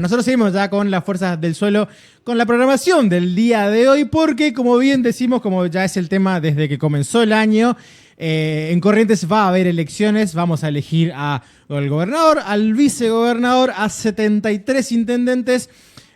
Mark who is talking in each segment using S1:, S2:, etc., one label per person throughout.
S1: Nosotros seguimos ya con las fuerzas del suelo, con la programación del día de hoy, porque como bien decimos, como ya es el tema desde que comenzó el año, en Corrientes va a haber elecciones, vamos a elegir al gobernador, al vicegobernador, a 73 intendentes,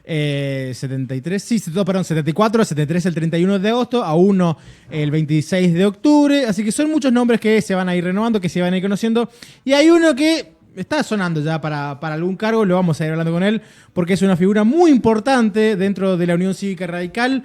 S1: 73, sí, perdón, 74, 73 el 31 de agosto, a uno el 26 de octubre, así que son muchos nombres que se van a ir renovando, que se van a ir conociendo, y hay uno que está sonando ya para algún cargo, lo vamos a ir hablando con él, porque es una figura muy importante dentro de la Unión Cívica Radical,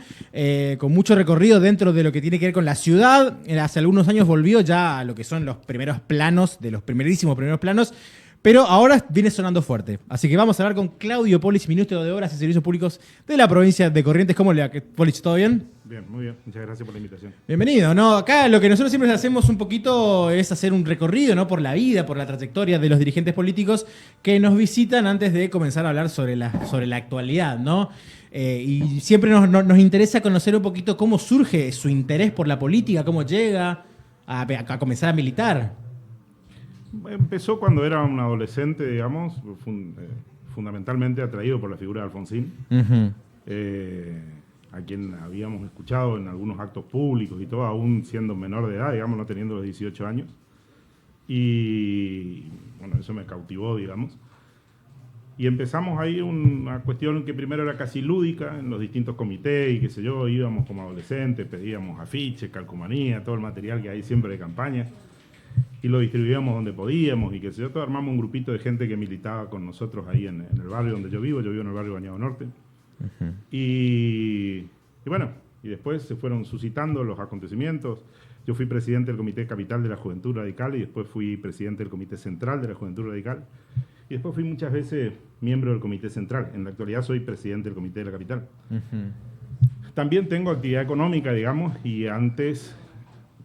S1: con mucho recorrido dentro de lo que tiene que ver con la ciudad. Hace algunos años volvió ya a lo que son los primeros planos, de los primerísimos primeros planos, pero ahora viene sonando fuerte. Así que vamos a hablar con Claudio Polis, ministro de Obras y Servicios Públicos de la provincia de Corrientes. ¿Cómo le va, Polis? ¿Todo bien?
S2: Bien, muy bien. Muchas gracias por la invitación.
S1: Bienvenido, ¿no? Acá lo que nosotros siempre hacemos un poquito es hacer un recorrido, ¿no? Por la vida, por la trayectoria de los dirigentes políticos que nos visitan antes de comenzar a hablar sobre la actualidad, ¿no? Y siempre nos interesa conocer un poquito cómo surge su interés por la política, cómo llega a comenzar a militar.
S2: Empezó cuando era un adolescente, digamos, fundamentalmente atraído por la figura de Alfonsín, a quien habíamos escuchado en algunos actos públicos y todo, aún siendo menor de edad, digamos, no teniendo los 18 años. Y bueno, eso me cautivó, digamos. Y empezamos ahí una cuestión que primero era casi lúdica, en los distintos comités y qué sé yo, íbamos como adolescentes, pedíamos afiches, calcomanía, todo el material que hay siempre de campaña, y lo distribuíamos donde podíamos y qué sé yo, todo armamos un grupito de gente que militaba con nosotros ahí en el barrio donde yo vivo en el barrio Bañado Norte. Y bueno, y después se fueron suscitando los acontecimientos. Yo fui presidente del Comité Capital de la Juventud Radical y después fui presidente del Comité Central de la Juventud Radical y después fui muchas veces miembro del Comité Central. En la actualidad soy presidente del Comité de la Capital. También tengo actividad económica, digamos, y antes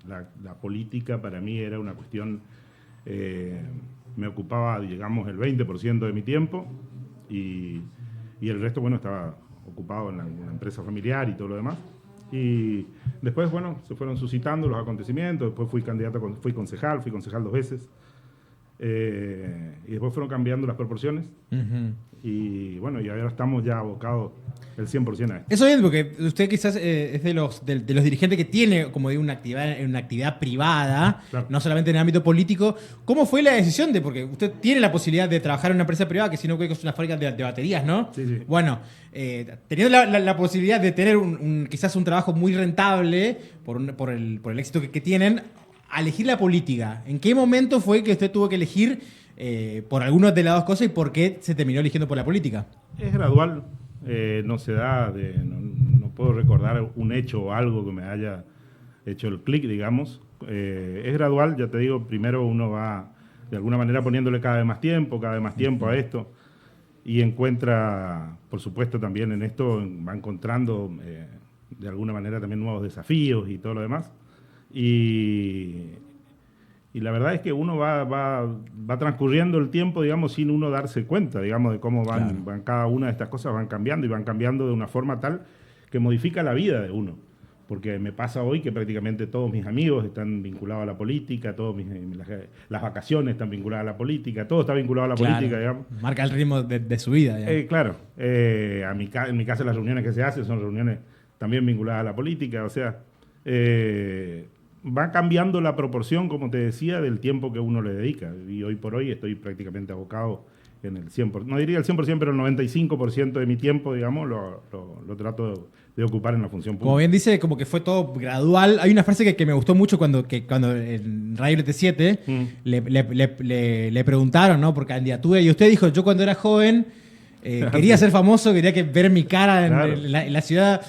S2: la política para mí era una cuestión, me ocupaba, digamos, el 20% de mi tiempo y el resto, bueno, estaba ocupado en la empresa familiar y todo lo demás. Y después, bueno, se fueron suscitando los acontecimientos, después fui concejal 2 veces, y después fueron cambiando las proporciones, y bueno, y ahora estamos ya abocados el 100% a esto.
S1: Eso es porque usted quizás es de los dirigentes que tiene como de una actividad privada, claro, no solamente en el ámbito político. ¿Cómo fue la decisión de, porque usted tiene la posibilidad de trabajar en una empresa privada que si no que es una fábrica de baterías, ¿no?
S2: Sí, sí.
S1: Bueno, teniendo la posibilidad de tener quizás un trabajo muy rentable por el éxito que tienen, a elegir la política, ¿en qué momento fue que usted tuvo que elegir por alguna de las dos cosas y por qué se terminó eligiendo por la política?
S2: Es gradual. No se da, no puedo recordar un hecho o algo que me haya hecho el clic, digamos. Es gradual, ya te digo, primero uno va de alguna manera poniéndole cada vez más tiempo a esto y encuentra, por supuesto también en esto, va encontrando de alguna manera también nuevos desafíos y todo lo demás. Y la verdad es que uno va transcurriendo el tiempo, digamos, sin uno darse cuenta, digamos, de cómo van cada una de estas cosas van cambiando y van cambiando de una forma tal que modifica la vida de uno. Porque me pasa hoy que prácticamente todos mis amigos están vinculados a la política, las vacaciones están vinculadas a la política, todo está vinculado a la política, digamos.
S1: Marca el ritmo de su vida.
S2: Claro, en mi caso las reuniones que se hacen son reuniones también vinculadas a la política, o sea... va cambiando la proporción, como te decía, del tiempo que uno le dedica. Y hoy por hoy estoy prácticamente abocado en el 100%, no diría el 100%, pero el 95% de mi tiempo, digamos, lo trato de ocupar en la función pública.
S1: Como bien dice, como que fue todo gradual. Hay una frase que me gustó mucho cuando en Radio LT7 le preguntaron, ¿no?, por candidatura, y usted dijo, yo cuando era joven... quería ser famoso, quería ver mi cara en la ciudad.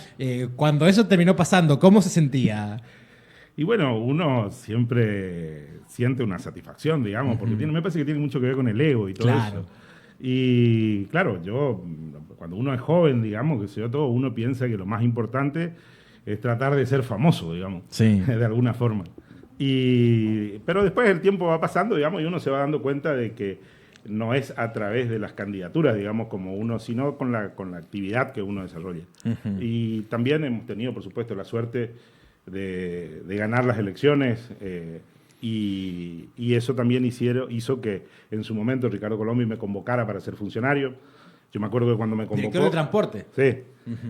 S1: Cuando eso terminó pasando, ¿cómo se sentía?
S2: Y bueno, uno siempre siente una satisfacción, digamos, porque me parece que tiene mucho que ver con el ego y todo eso. Y claro, cuando uno es joven, digamos, que sea todo, uno piensa que lo más importante es tratar de ser famoso, digamos, de alguna forma. Pero después el tiempo va pasando, digamos, y uno se va dando cuenta de que no es a través de las candidaturas, digamos, como uno, sino con la actividad que uno desarrolla. Y también hemos tenido, por supuesto, la suerte de ganar las elecciones y eso también hizo que en su momento Ricardo Colombi me convocara para ser funcionario. Yo me acuerdo que cuando me convocó...
S1: Director de transporte.
S2: Sí.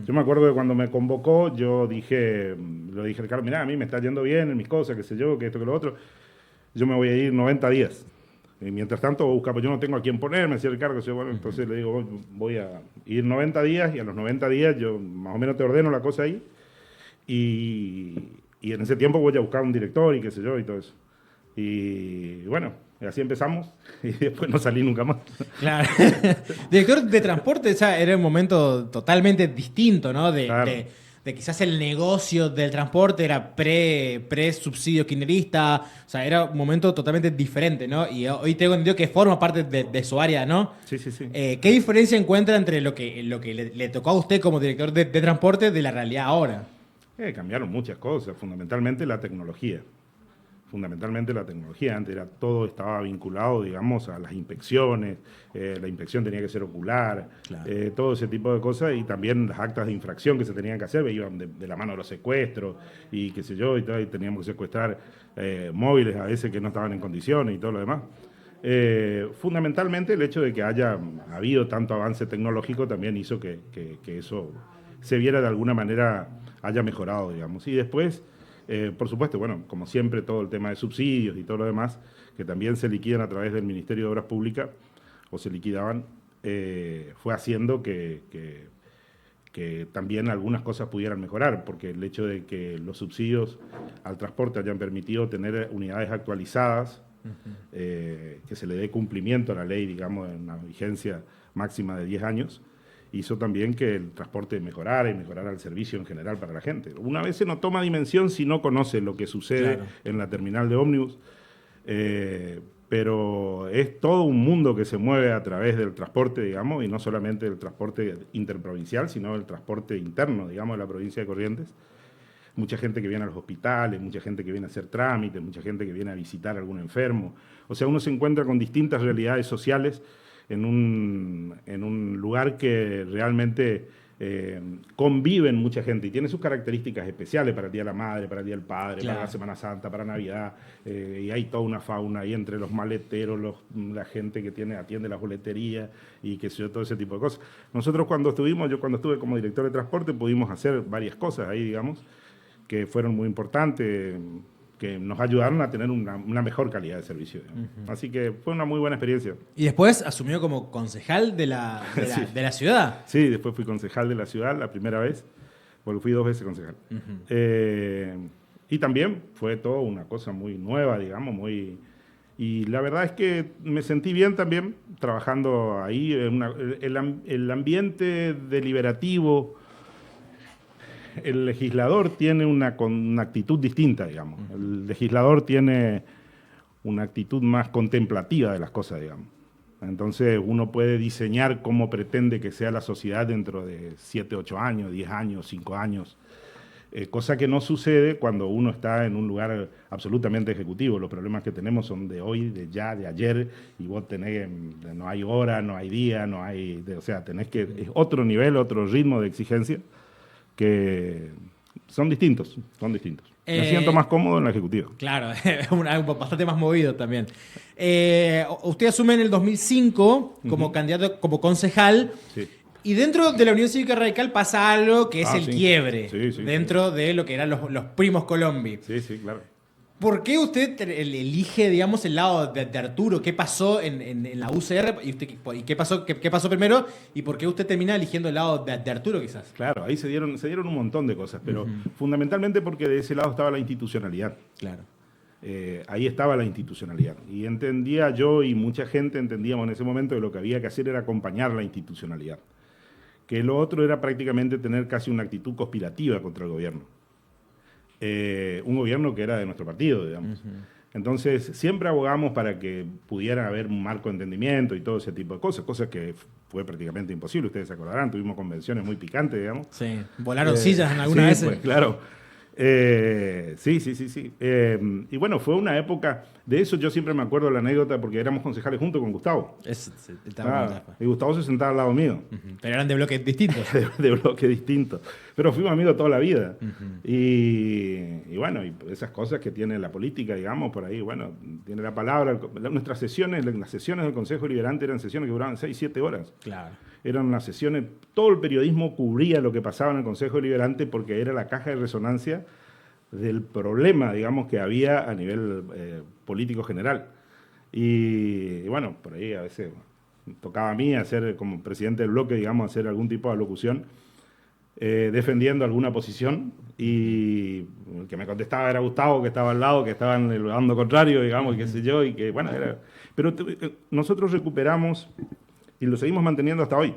S2: Yo me acuerdo que cuando me convocó, lo dije a Ricardo, mirá, a mí me está yendo bien en mis cosas, qué sé yo, que esto, que lo otro. Yo me voy a ir 90 días. Y mientras tanto, pues yo no tengo a quién ponerme, decía Ricardo, bueno, entonces le digo, voy a ir 90 días y a los 90 días yo más o menos te ordeno la cosa ahí. Y en ese tiempo voy a buscar un director y qué sé yo y todo eso. Y bueno, así empezamos y después no salí nunca más.
S1: Claro. Director de transporte, o sea, era un momento totalmente distinto, ¿no?
S2: Claro.
S1: De quizás el negocio del transporte era pre-subsidio kirchnerista, o sea, era un momento totalmente diferente, ¿no? Y hoy tengo entendido que forma parte de su área, ¿no?
S2: Sí, sí, sí.
S1: ¿Qué diferencia encuentra entre lo que le tocó a usted como director de transporte de la realidad ahora?
S2: Cambiaron muchas cosas, fundamentalmente la tecnología. Antes todo estaba vinculado, digamos, a las inspecciones, la inspección tenía que ser ocular,
S1: Claro.
S2: todo ese tipo de cosas, y también las actas de infracción que se tenían que hacer, iban de la mano de los secuestros, y qué sé yo, y teníamos que secuestrar móviles a veces que no estaban en condiciones y todo lo demás. Fundamentalmente el hecho de que haya habido tanto avance tecnológico también hizo que eso se viera de alguna manera, haya mejorado, digamos. Y después, por supuesto, bueno, como siempre, todo el tema de subsidios y todo lo demás, que también se liquidan a través del Ministerio de Obras Públicas, o se liquidaban, fue haciendo que también algunas cosas pudieran mejorar, porque el hecho de que los subsidios al transporte hayan permitido tener unidades actualizadas, que se le dé cumplimiento a la ley, digamos, en una vigencia máxima de 10 años, hizo también que el transporte mejorara y mejorara el servicio en general para la gente. Una vez no toma dimensión si no conoce lo que sucede en la terminal de ómnibus, pero es todo un mundo que se mueve a través del transporte, digamos, y no solamente el transporte interprovincial, sino el transporte interno, digamos, de la provincia de Corrientes. Mucha gente que viene a los hospitales, mucha gente que viene a hacer trámites, mucha gente que viene a visitar a algún enfermo. O sea, uno se encuentra con distintas realidades sociales en un lugar que realmente conviven mucha gente y tiene sus características especiales para el Día de la Madre, para el Día del Padre,
S1: Claro.
S2: para la Semana Santa, para Navidad, y hay toda una fauna ahí entre los maleteros, la gente que atiende las boleterías y qué sé yo, todo ese tipo de cosas. Nosotros yo cuando estuve como director de transporte pudimos hacer varias cosas ahí, digamos, que fueron muy importantes, que nos ayudaron a tener una mejor calidad de servicio. Así que fue una muy buena experiencia.
S1: Y después asumió como concejal de la ciudad.
S2: Sí, después fui concejal de la ciudad la primera vez, porque fui 2 veces concejal. Y también fue todo una cosa muy nueva, digamos, y la verdad es que me sentí bien también trabajando ahí. El ambiente deliberativo, el legislador tiene una actitud distinta, digamos. El legislador tiene una actitud más contemplativa de las cosas, digamos. Entonces uno puede diseñar cómo pretende que sea la sociedad dentro de 7, 8 años, 10 años, 5 años, cosa que no sucede cuando uno está en un lugar absolutamente ejecutivo. Los problemas que tenemos son de hoy, de ya, de ayer, y vos no hay hora, no hay día, o sea, tenés que, es otro nivel, otro ritmo de exigencia, que son distintos. Me siento más cómodo en la ejecutiva.
S1: Claro, bastante más movido también. Usted asume en el 2005 como candidato, como concejal,
S2: Sí.
S1: y dentro de la Unión Cívica Radical pasa algo que es el
S2: Sí.
S1: quiebre,
S2: Sí,
S1: dentro de lo que eran los primos Colombi.
S2: Sí, sí, claro.
S1: ¿Por qué usted elige, digamos, el lado de Arturo? ¿Qué pasó en la UCR? ¿Y qué pasó primero? ¿Y por qué usted termina eligiendo el lado de Arturo, quizás?
S2: Claro, ahí se dieron un montón de cosas, pero fundamentalmente porque de ese lado estaba la institucionalidad.
S1: Claro.
S2: Ahí estaba la institucionalidad. Y entendía yo y mucha gente entendíamos en ese momento que lo que había que hacer era acompañar la institucionalidad. Que lo otro era prácticamente tener casi una actitud conspirativa contra el gobierno. Un gobierno que era de nuestro partido, digamos. Entonces, siempre abogamos para que pudiera haber un marco de entendimiento y todo ese tipo de cosas que fue prácticamente imposible. Ustedes se acordarán, tuvimos convenciones muy picantes, digamos.
S1: Sí, volaron sillas en algunas veces.
S2: Pues, claro. Sí. Y bueno, fue una época, de eso yo siempre me acuerdo la anécdota, porque éramos concejales junto con Gustavo. Y Gustavo se sentaba al lado mío.
S1: Pero eran de bloques distintos.
S2: de bloques distintos. Pero fuimos amigos toda la vida. Y bueno, y esas cosas que tiene la política, digamos, por ahí, bueno, tiene la palabra. Nuestras sesiones, las sesiones del Consejo Deliberante eran sesiones que duraban 6, 7 horas.
S1: Claro.
S2: eran unas sesiones, todo el periodismo cubría lo que pasaba en el Consejo Deliberante porque era la caja de resonancia del problema, digamos, que había a nivel político general. Y bueno, por ahí a veces tocaba a mí hacer, como presidente del bloque, digamos, hacer algún tipo de alocución defendiendo alguna posición, y el que me contestaba era Gustavo, que estaba al lado, que estaba en el bando contrario, digamos, y qué sé yo, y que bueno, era... Pero nosotros recuperamos, y lo seguimos manteniendo hasta hoy,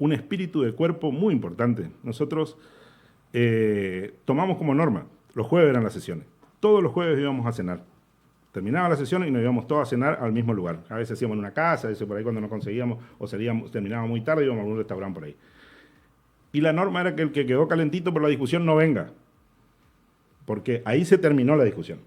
S2: un espíritu de cuerpo muy importante. Nosotros tomamos como norma, los jueves eran las sesiones, todos los jueves íbamos a cenar. Terminaba la sesión y nos íbamos todos a cenar al mismo lugar. A veces hacíamos en una casa, a veces por ahí cuando no conseguíamos, o terminábamos muy tarde, íbamos a algún restaurante por ahí. Y la norma era que el que quedó calentito por la discusión no venga, porque ahí se terminó la discusión.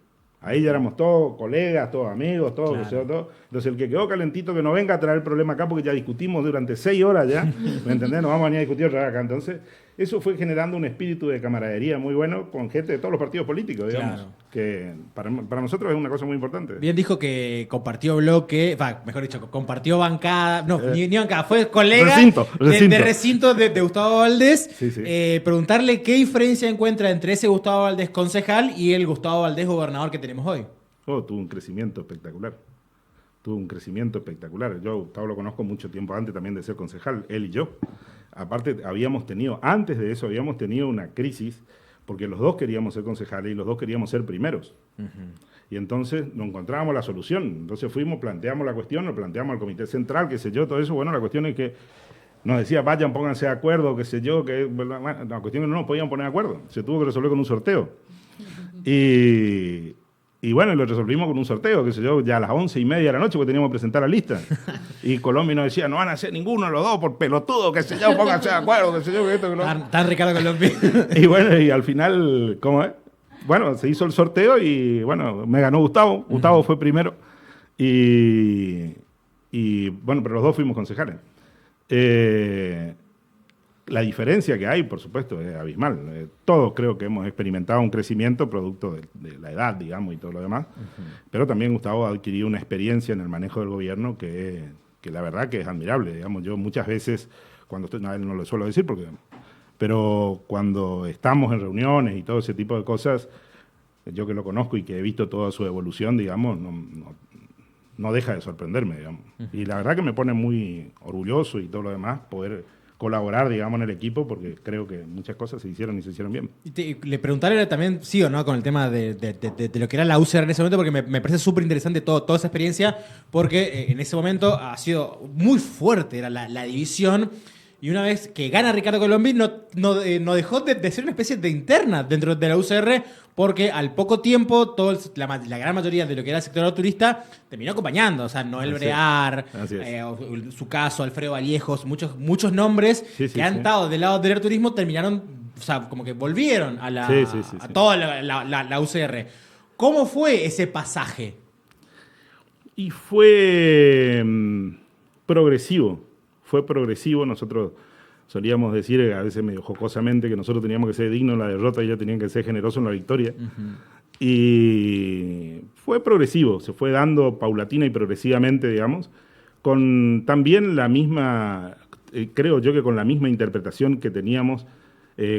S2: Ahí ya éramos todos colegas, todos amigos, todos, claro. O sea, todos. Entonces el que quedó calentito que no venga a traer el problema acá, porque ya discutimos durante 6 horas ya, ¿me entendés? No vamos a venir a discutir otra vez acá. Entonces eso fue generando un espíritu de camaradería muy bueno con gente de todos los partidos políticos, digamos, claro. Que para nosotros es una cosa muy importante.
S1: Bien dijo que compartió bloque, mejor dicho, compartió bancada, no, ni bancada, fue colega de recinto de Gustavo Valdés.
S2: Sí, sí.
S1: Preguntarle qué diferencia encuentra entre ese Gustavo Valdés concejal y el Gustavo Valdés gobernador que tenemos hoy.
S2: Tuvo un crecimiento espectacular. Yo a Gustavo lo conozco mucho tiempo antes también de ser concejal, él y yo. Aparte, antes de eso, habíamos tenido una crisis, porque los dos queríamos ser concejales y los dos queríamos ser primeros. Uh-huh. Y entonces no encontrábamos la solución. Entonces planteamos la cuestión, lo planteamos al Comité Central, qué sé yo, todo eso. Bueno, la cuestión es que nos decía, vayan, pónganse de acuerdo, qué sé yo, que bueno, la cuestión es que no nos podían poner de acuerdo. Se tuvo que resolver con un sorteo. Y bueno, lo resolvimos con un sorteo, qué sé yo, ya a las 11:30 de la noche, porque teníamos que presentar la lista. Y Colombia nos decía, no van a hacer ninguno de los dos por pelotudo, qué sé yo, pónganse de acuerdo, qué sé yo, que esto, que lo...
S1: Tan Ricardo Colombia.
S2: Y bueno, y al final, ¿cómo es? Bueno, se hizo el sorteo y bueno, me ganó Gustavo. Gustavo fue primero. Y bueno, pero los dos fuimos concejales. La diferencia que hay, por supuesto, es abismal. Todos creo que hemos experimentado un crecimiento producto de la edad, digamos, y todo lo demás. Uh-huh. Pero también Gustavo ha adquirido una experiencia en el manejo del gobierno que la verdad que es admirable. Digamos, yo muchas veces, cuando estoy, no lo suelo decir, pero cuando estamos en reuniones y todo ese tipo de cosas, yo que lo conozco y que he visto toda su evolución, digamos, no deja de sorprenderme, digamos. Uh-huh. Y la verdad que me pone muy orgulloso y todo lo demás poder colaborar, digamos, en el equipo, porque creo que muchas cosas se hicieron y se hicieron bien.
S1: Le preguntaré también, sí o no, con el tema de lo que era la UCR en ese momento, porque me parece súper interesante toda esa experiencia, porque en ese momento ha sido muy fuerte, era la división, y una vez que gana Ricardo Colombia, no dejó de ser una especie de interna dentro de la UCR, porque al poco tiempo la gran mayoría de lo que era el sector turista terminó acompañando. O sea, Noel Brear, su caso, Alfredo Vallejos, muchos nombres que han estado del lado del turismo terminaron, o sea, como que volvieron a toda la UCR. ¿Cómo fue ese pasaje?
S2: Y fue progresivo. Nosotros solíamos decir, a veces medio jocosamente, que nosotros teníamos que ser dignos en la derrota y ellos tenían que ser generosos en la victoria. Uh-huh. Y fue progresivo, se fue dando paulatina y progresivamente, digamos, con también la misma, creo yo que con la misma interpretación que teníamos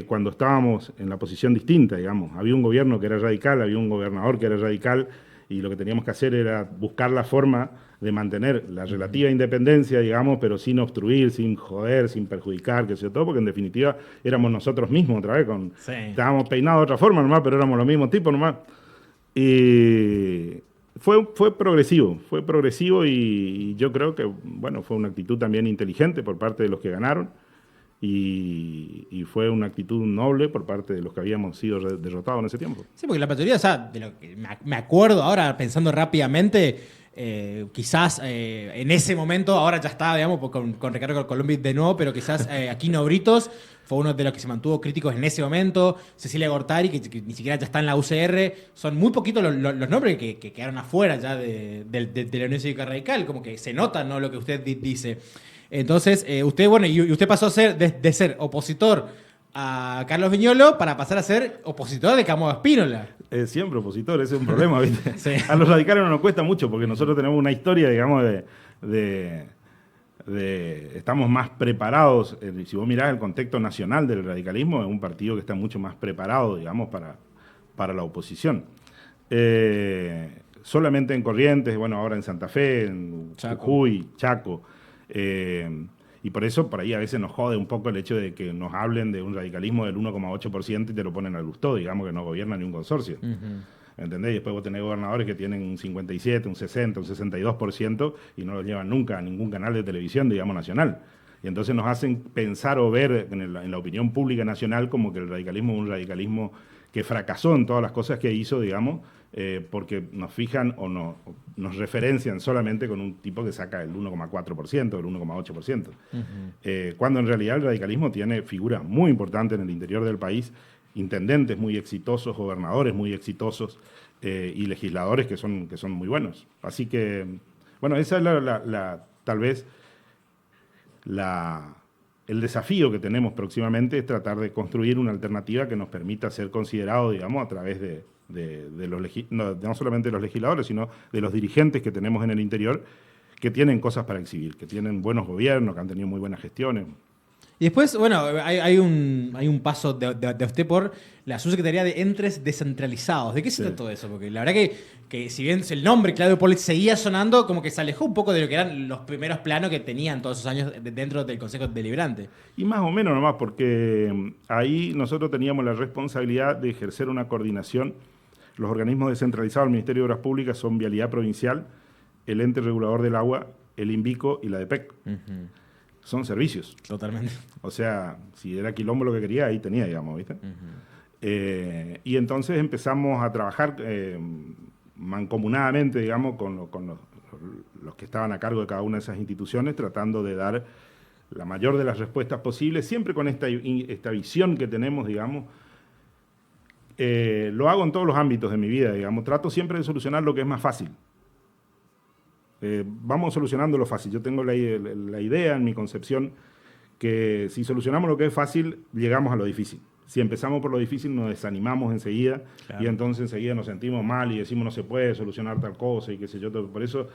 S2: cuando estábamos en la posición distinta, digamos. Había un gobierno que era radical, había un gobernador que era radical, y lo que teníamos que hacer era buscar la forma de mantener la relativa independencia, digamos, pero sin obstruir, sin joder, sin perjudicar, que sea todo, porque en definitiva éramos nosotros mismos otra vez, estábamos peinados de otra forma nomás, pero éramos los mismos tipos nomás. Y fue progresivo y yo creo que, bueno, fue una actitud también inteligente por parte de los que ganaron y fue una actitud noble por parte de los que habíamos sido derrotados en ese tiempo.
S1: Sí, porque la mayoría, o sea, de lo que me acuerdo ahora, pensando rápidamente, quizás en ese momento, ahora ya está, digamos, con Ricardo Colombia de nuevo, pero quizás Aquino Britos fue uno de los que se mantuvo críticos en ese momento, Cecilia Gortari, que ni siquiera ya está en la UCR, son muy poquitos los nombres que quedaron afuera ya de la Unión Cívica Radical, como que se nota, ¿no?, lo que usted dice. Entonces, usted pasó a ser de ser opositor a Carlos Viñolo para pasar a ser opositor de Camo Spínola.
S2: Siempre opositor, ese es un problema, ¿viste? Sí. A los radicales no nos cuesta mucho porque nosotros tenemos una historia, digamos, estamos más preparados. Si vos mirás el contexto nacional del radicalismo, es un partido que está mucho más preparado, digamos, para la oposición. Solamente en Corrientes, bueno, ahora en Santa Fe, en Jujuy, Chaco. Y por eso, por ahí a veces nos jode un poco el hecho de que nos hablen de un radicalismo del 1,8% y te lo ponen al gusto, digamos que no gobierna ni un consorcio. ¿Entendés? Y después vos tenés gobernadores que tienen un 57, un 60, un 62% y no los llevan nunca a ningún canal de televisión, digamos, nacional. Y entonces nos hacen pensar o ver en la opinión pública nacional como que el radicalismo es un radicalismo que fracasó en todas las cosas que hizo, digamos, porque nos fijan o nos referencian solamente con un tipo que saca el 1,4%, el 1,8%. Cuando en realidad el radicalismo tiene figuras muy importantes en el interior del país, intendentes muy exitosos, gobernadores muy exitosos y legisladores que son muy buenos. Así que, bueno, esa es tal vez el desafío que tenemos próximamente, es tratar de construir una alternativa que nos permita ser considerados, digamos, a través de no solamente de los legisladores, sino de los dirigentes que tenemos en el interior, que tienen cosas para exhibir, que tienen buenos gobiernos, que han tenido muy buenas gestiones.
S1: Y después, bueno, hay un paso de usted por la subsecretaría de Entes Descentralizados. ¿De qué se trató eso? Porque la verdad que si bien el nombre Claudio Poli seguía sonando, como que se alejó un poco de lo que eran los primeros planos que tenían todos esos años dentro del Consejo Deliberante.
S2: Y más o menos nomás, porque ahí nosotros teníamos la responsabilidad de ejercer una coordinación. Los organismos descentralizados del Ministerio de Obras Públicas son Vialidad Provincial, el Ente Regulador del Agua, el INVICO y la DEPEC. Son servicios.
S1: Totalmente.
S2: O sea, si era quilombo lo que quería, ahí tenía, digamos, ¿viste? Y entonces empezamos a trabajar mancomunadamente, digamos, con los que estaban a cargo de cada una de esas instituciones, tratando de dar la mayor de las respuestas posibles, siempre con esta visión que tenemos, digamos. Lo hago en todos los ámbitos de mi vida, digamos. Trato siempre de solucionar lo que es más fácil. Vamos solucionando lo fácil. Yo tengo la idea en mi concepción que si solucionamos lo que es fácil, llegamos a lo difícil. Si empezamos por lo difícil, nos desanimamos enseguida, claro. Y entonces enseguida nos sentimos mal y decimos no se puede solucionar tal cosa y qué sé yo. Por eso,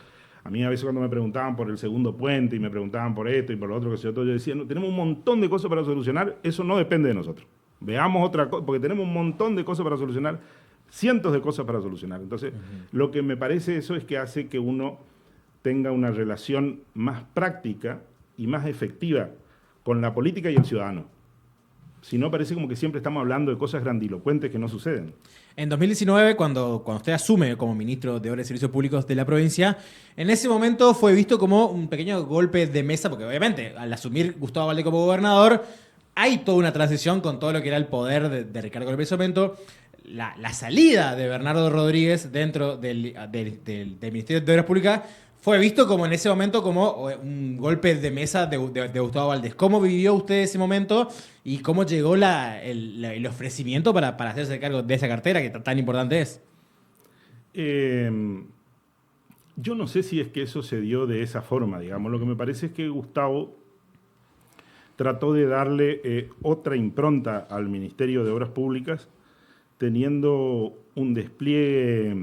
S2: a mí a veces cuando me preguntaban por el segundo puente y me preguntaban por esto y por lo otro, qué sé yo decía, no, tenemos un montón de cosas para solucionar, eso no depende de nosotros. Veamos otra cosa, porque tenemos un montón de cosas para solucionar, cientos de cosas para solucionar. Entonces, lo que me parece eso es que hace que uno tenga una relación más práctica y más efectiva con la política y el ciudadano. Si no, parece como que siempre estamos hablando de cosas grandilocuentes que no suceden.
S1: En 2019, cuando usted asume como ministro de Obras y Servicios Públicos de la provincia, en ese momento fue visto como un pequeño golpe de mesa, porque obviamente al asumir Gustavo Valdés como gobernador, hay toda una transición con todo lo que era el poder de Ricardo López Ometo. La salida de Bernardo Rodríguez dentro del Ministerio de Obras Públicas fue visto como en ese momento como un golpe de mesa de Gustavo Valdés. ¿Cómo vivió usted ese momento y cómo llegó el ofrecimiento para hacerse cargo de esa cartera que tan importante es?
S2: Yo no sé si es que eso se dio de esa forma, digamos. Lo que me parece es que Gustavo trató de darle otra impronta al Ministerio de Obras Públicas, teniendo un despliegue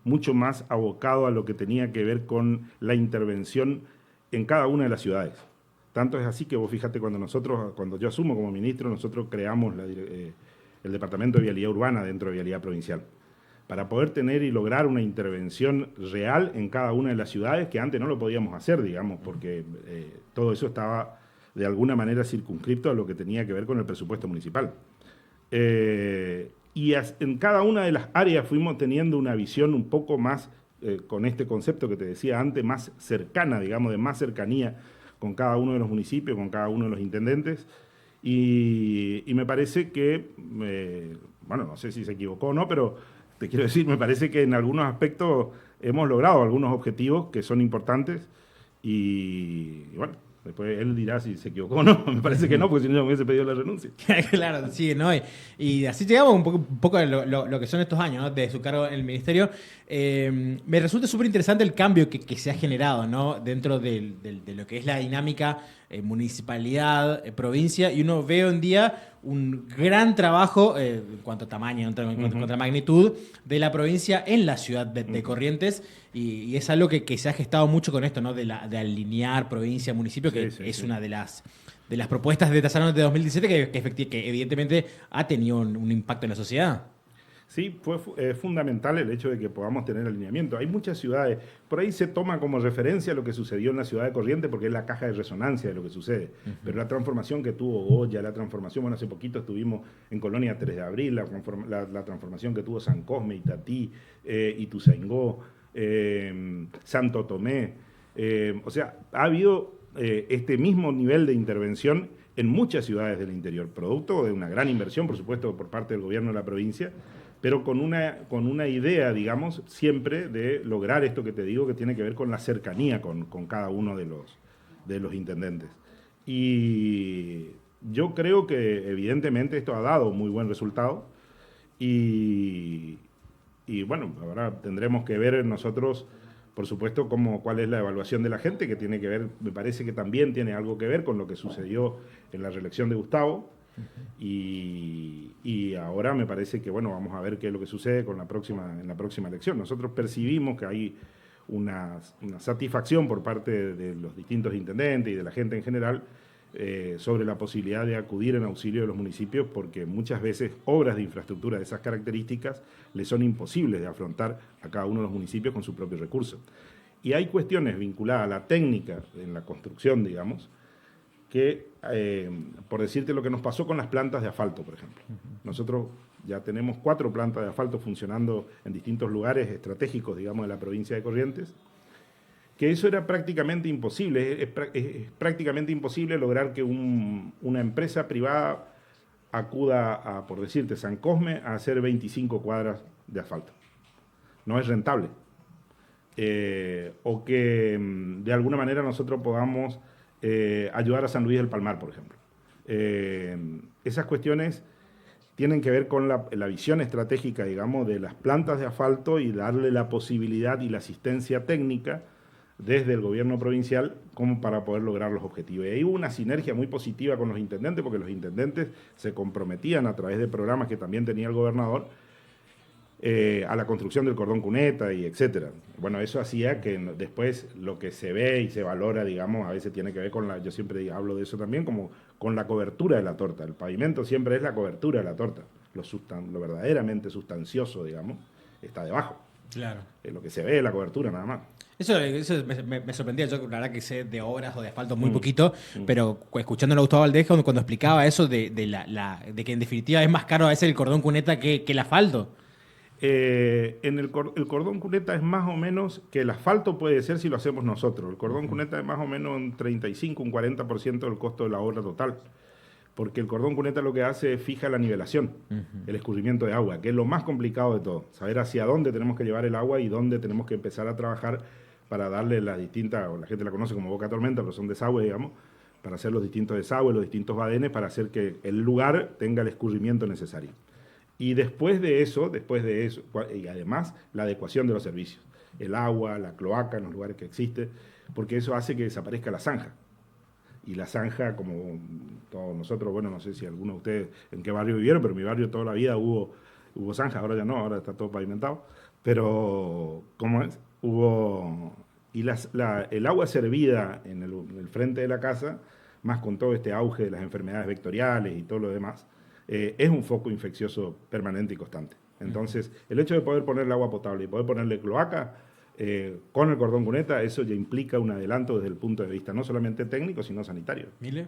S2: mucho más abocado a lo que tenía que ver con la intervención en cada una de las ciudades. Tanto es así que vos fíjate, cuando yo asumo como ministro, nosotros creamos el Departamento de Vialidad Urbana dentro de Vialidad Provincial, para poder tener y lograr una intervención real en cada una de las ciudades, que antes no lo podíamos hacer, digamos, porque todo eso estaba de alguna manera circunscripto a lo que tenía que ver con el presupuesto municipal. Y en cada una de las áreas fuimos teniendo una visión un poco más, con este concepto que te decía antes, más cercana, digamos, de más cercanía con cada uno de los municipios, con cada uno de los intendentes. Y me parece que, bueno, no sé si se equivocó o no, pero te quiero decir, me parece que en algunos aspectos hemos logrado algunos objetivos que son importantes y bueno, después él dirá si se equivocó o no. Me parece que no, porque si no me hubiese pedido la renuncia.
S1: Claro, sí, ¿no? Y así llegamos un poco a lo que son estos años, ¿no? De su cargo en el ministerio. Me resulta súper interesante el cambio que se ha generado, ¿no? Dentro de lo que es la dinámica municipalidad, provincia, y uno ve hoy en día un gran trabajo en cuanto a tamaño, en cuanto a magnitud de la provincia en la ciudad de Corrientes, y es algo que se ha gestado mucho con esto, ¿no? De alinear provincia, municipio, que es una de las propuestas de Tasarón de 2017 que evidentemente ha tenido un impacto en la sociedad.
S2: Sí, fue fundamental el hecho de que podamos tener alineamiento. Hay muchas ciudades, por ahí se toma como referencia lo que sucedió en la ciudad de Corrientes porque es la caja de resonancia de lo que sucede. Pero la transformación que tuvo Goya, la transformación, bueno, hace poquito estuvimos en Colonia 3 de Abril, la transformación que tuvo San Cosme, Itatí, Ituzaingó, Santo Tomé. O sea, ha habido este mismo nivel de intervención en muchas ciudades del interior, producto de una gran inversión, por supuesto, por parte del gobierno de la provincia, pero con una idea, digamos, siempre de lograr esto que te digo, que tiene que ver con la cercanía con cada uno de los intendentes. Y yo creo que evidentemente esto ha dado muy buen resultado y bueno, ahora tendremos que ver nosotros, por supuesto, cuál es la evaluación de la gente, que tiene que ver, me parece que también tiene algo que ver con lo que sucedió en la reelección de Gustavo. Y ahora me parece que, bueno, vamos a ver qué es lo que sucede en la próxima elección. Nosotros percibimos que hay una satisfacción por parte de los distintos intendentes y de la gente en general sobre la posibilidad de acudir en auxilio de los municipios, porque muchas veces obras de infraestructura de esas características les son imposibles de afrontar a cada uno de los municipios con su propio recurso. Y hay cuestiones vinculadas a la técnica en la construcción, digamos, que, por decirte lo que nos pasó con las plantas de asfalto, por ejemplo. Nosotros ya tenemos 4 plantas de asfalto funcionando en distintos lugares estratégicos, digamos, de la provincia de Corrientes, que eso era prácticamente imposible. Es prácticamente imposible lograr que una empresa privada acuda a, por decirte, San Cosme a hacer 25 cuadras de asfalto. No es rentable. O que de alguna manera nosotros podamos ayudar a San Luis del Palmar, por ejemplo. Esas cuestiones tienen que ver con la visión estratégica, digamos, de las plantas de asfalto y darle la posibilidad y la asistencia técnica desde el gobierno provincial como para poder lograr los objetivos. Y ahí hubo una sinergia muy positiva con los intendentes, porque los intendentes se comprometían a través de programas que también tenía el gobernador a la construcción del cordón cuneta y etcétera. Bueno, eso hacía que después lo que se ve y se valora, digamos, a veces tiene que ver con yo siempre hablo de eso también, como con la cobertura de la torta. El pavimento siempre es la cobertura de la torta. Lo verdaderamente sustancioso, digamos, está debajo.
S1: Claro.
S2: Lo que se ve es la cobertura, nada más.
S1: Eso me sorprendía. Yo, la verdad, que sé de obras o de asfalto muy poquito, pero escuchándolo a Gustavo Valdés cuando explicaba eso de que en definitiva es más caro a veces el cordón cuneta que el asfalto.
S2: El cordón cuneta es más o menos, que el asfalto puede ser si lo hacemos nosotros. El cordón cuneta es más o menos un 35, un 40% del costo de la obra total. Porque el cordón cuneta lo que hace es fija la nivelación, el escurrimiento de agua, que es lo más complicado de todo. Saber hacia dónde tenemos que llevar el agua y dónde tenemos que empezar a trabajar para darle las distintas, o la gente la conoce como boca tormenta, pero son desagües, digamos, para hacer los distintos desagües, los distintos badenes, para hacer que el lugar tenga el escurrimiento necesario. Y después de eso, y además la adecuación de los servicios, el agua, la cloaca en los lugares que existe, porque eso hace que desaparezca la zanja. Y la zanja, como todos nosotros, bueno, no sé si alguno de ustedes en qué barrio vivieron, pero en mi barrio toda la vida hubo zanja, ahora ya no, ahora está todo pavimentado. Pero, ¿cómo es? Y el agua servida en el frente de la casa, más con todo este auge de las enfermedades vectoriales y todo lo demás, es un foco infeccioso permanente y constante. Entonces, el hecho de poder ponerle agua potable y poder ponerle cloaca, con el cordón cuneta, eso ya implica un adelanto desde el punto de vista no solamente técnico, sino sanitario.
S1: ¿Mile?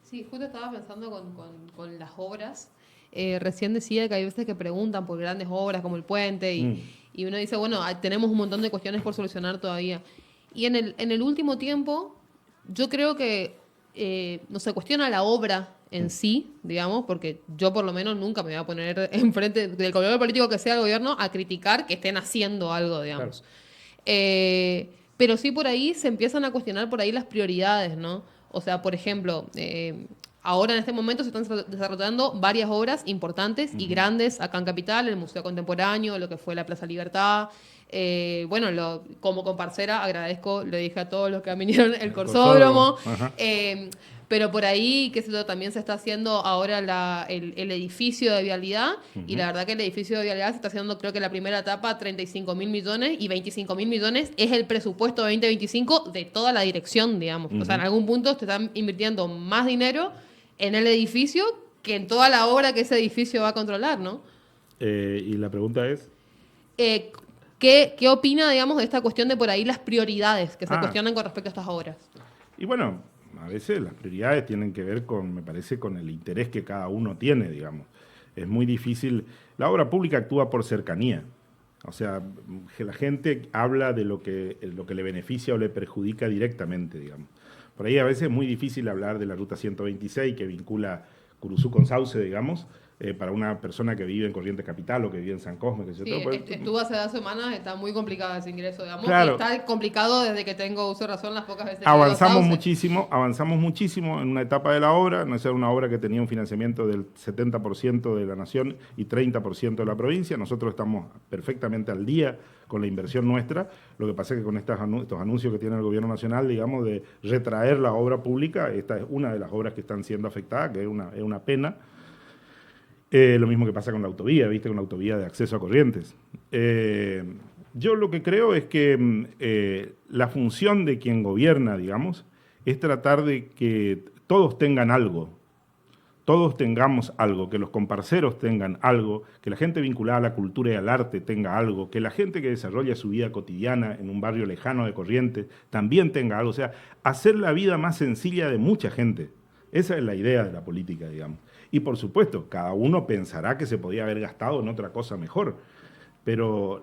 S3: Sí, justo estaba pensando con las obras. Recién decía que hay veces que preguntan por grandes obras como el puente y uno dice, bueno, tenemos un montón de cuestiones por solucionar todavía. Y en el último tiempo, yo creo que no se cuestiona la obra en sí, digamos, porque yo por lo menos nunca me voy a poner enfrente del gobierno político que sea el gobierno a criticar que estén haciendo algo, digamos. Claro. Pero sí por ahí se empiezan a cuestionar por ahí las prioridades, ¿no? O sea, por ejemplo, ahora en este momento se están desarrollando varias obras importantes y grandes acá en Capital, el Museo Contemporáneo, lo que fue la Plaza Libertad, Bueno, como comparcera agradezco, le dije a todos los que vinieron el corsódromo. Pero por ahí, qué sé yo, también se está haciendo ahora el edificio de vialidad, y la verdad que el edificio de vialidad se está haciendo, creo que la primera etapa, 35.000 millones, y 25.000 millones es el presupuesto 2025 de toda la dirección, digamos. O sea, en algún punto te están invirtiendo más dinero en el edificio que en toda la obra que ese edificio va a controlar, ¿no?
S2: Y la pregunta es...
S3: ¿Qué opina, digamos, de esta cuestión de por ahí las prioridades que se cuestionan con respecto a estas obras?
S2: Y bueno, a veces las prioridades tienen que ver con, me parece, con el interés que cada uno tiene, digamos. Es muy difícil. La obra pública actúa por cercanía. O sea, que la gente habla de lo que le beneficia o le perjudica directamente, digamos. Por ahí a veces es muy difícil hablar de la Ruta 126 que vincula Curuzú con Sauce, digamos, para una persona que vive en Corrientes Capital o que vive en San Cosme. Que
S3: sí, estuvo hace 2 semanas, está muy complicado ese ingreso, digamos.
S2: Claro.
S3: Está complicado desde que tengo uso de razón las pocas veces que
S2: avanzamos muchísimo en una etapa de la obra. No es una obra que tenía un financiamiento del 70% de la nación y 30% de la provincia. Nosotros estamos perfectamente al día con la inversión nuestra. Lo que pasa es que con estos anuncios que tiene el gobierno nacional, digamos, de retraer la obra pública, esta es una de las obras que están siendo afectadas, que es una pena. Lo mismo que pasa con la autovía, ¿viste? Con la autovía de acceso a Corrientes. Yo lo que creo es que la función de quien gobierna, digamos, es tratar de que todos tengan algo, todos tengamos algo, que los comparceros tengan algo, que la gente vinculada a la cultura y al arte tenga algo, que la gente que desarrolla su vida cotidiana en un barrio lejano de Corrientes también tenga algo. O sea, hacer la vida más sencilla de mucha gente. Esa es la idea de la política, digamos. Y por supuesto, cada uno pensará que se podía haber gastado en otra cosa mejor, pero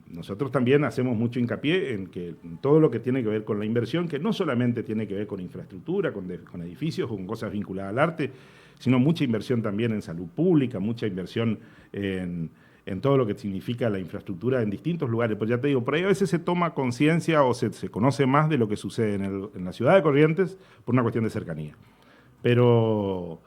S2: nosotros también hacemos mucho hincapié en que todo lo que tiene que ver con la inversión, que no solamente tiene que ver con infraestructura, con edificios o con cosas vinculadas al arte, sino mucha inversión también en salud pública, mucha inversión en todo lo que significa la infraestructura en distintos lugares. Pues ya te digo, por ahí a veces se toma conciencia o se conoce más de lo que sucede en la ciudad de Corrientes por una cuestión de cercanía. Pero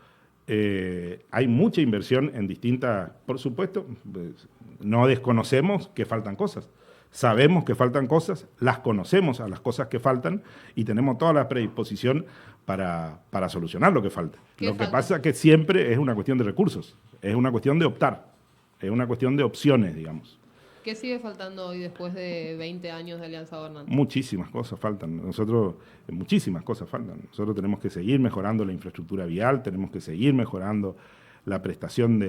S2: hay mucha inversión en distintas, por supuesto, pues, no desconocemos que faltan cosas. Sabemos que faltan cosas, las conocemos a las cosas que faltan y tenemos toda la predisposición para solucionar lo que falta. Lo que pasa es que siempre es una cuestión de recursos, es una cuestión de optar, es una cuestión de opciones, digamos.
S3: ¿Qué sigue faltando hoy después de 20 años de Alianza Gobernante?
S2: Muchísimas cosas faltan. Muchísimas cosas faltan. Nosotros tenemos que seguir mejorando la infraestructura vial, tenemos que seguir mejorando la prestación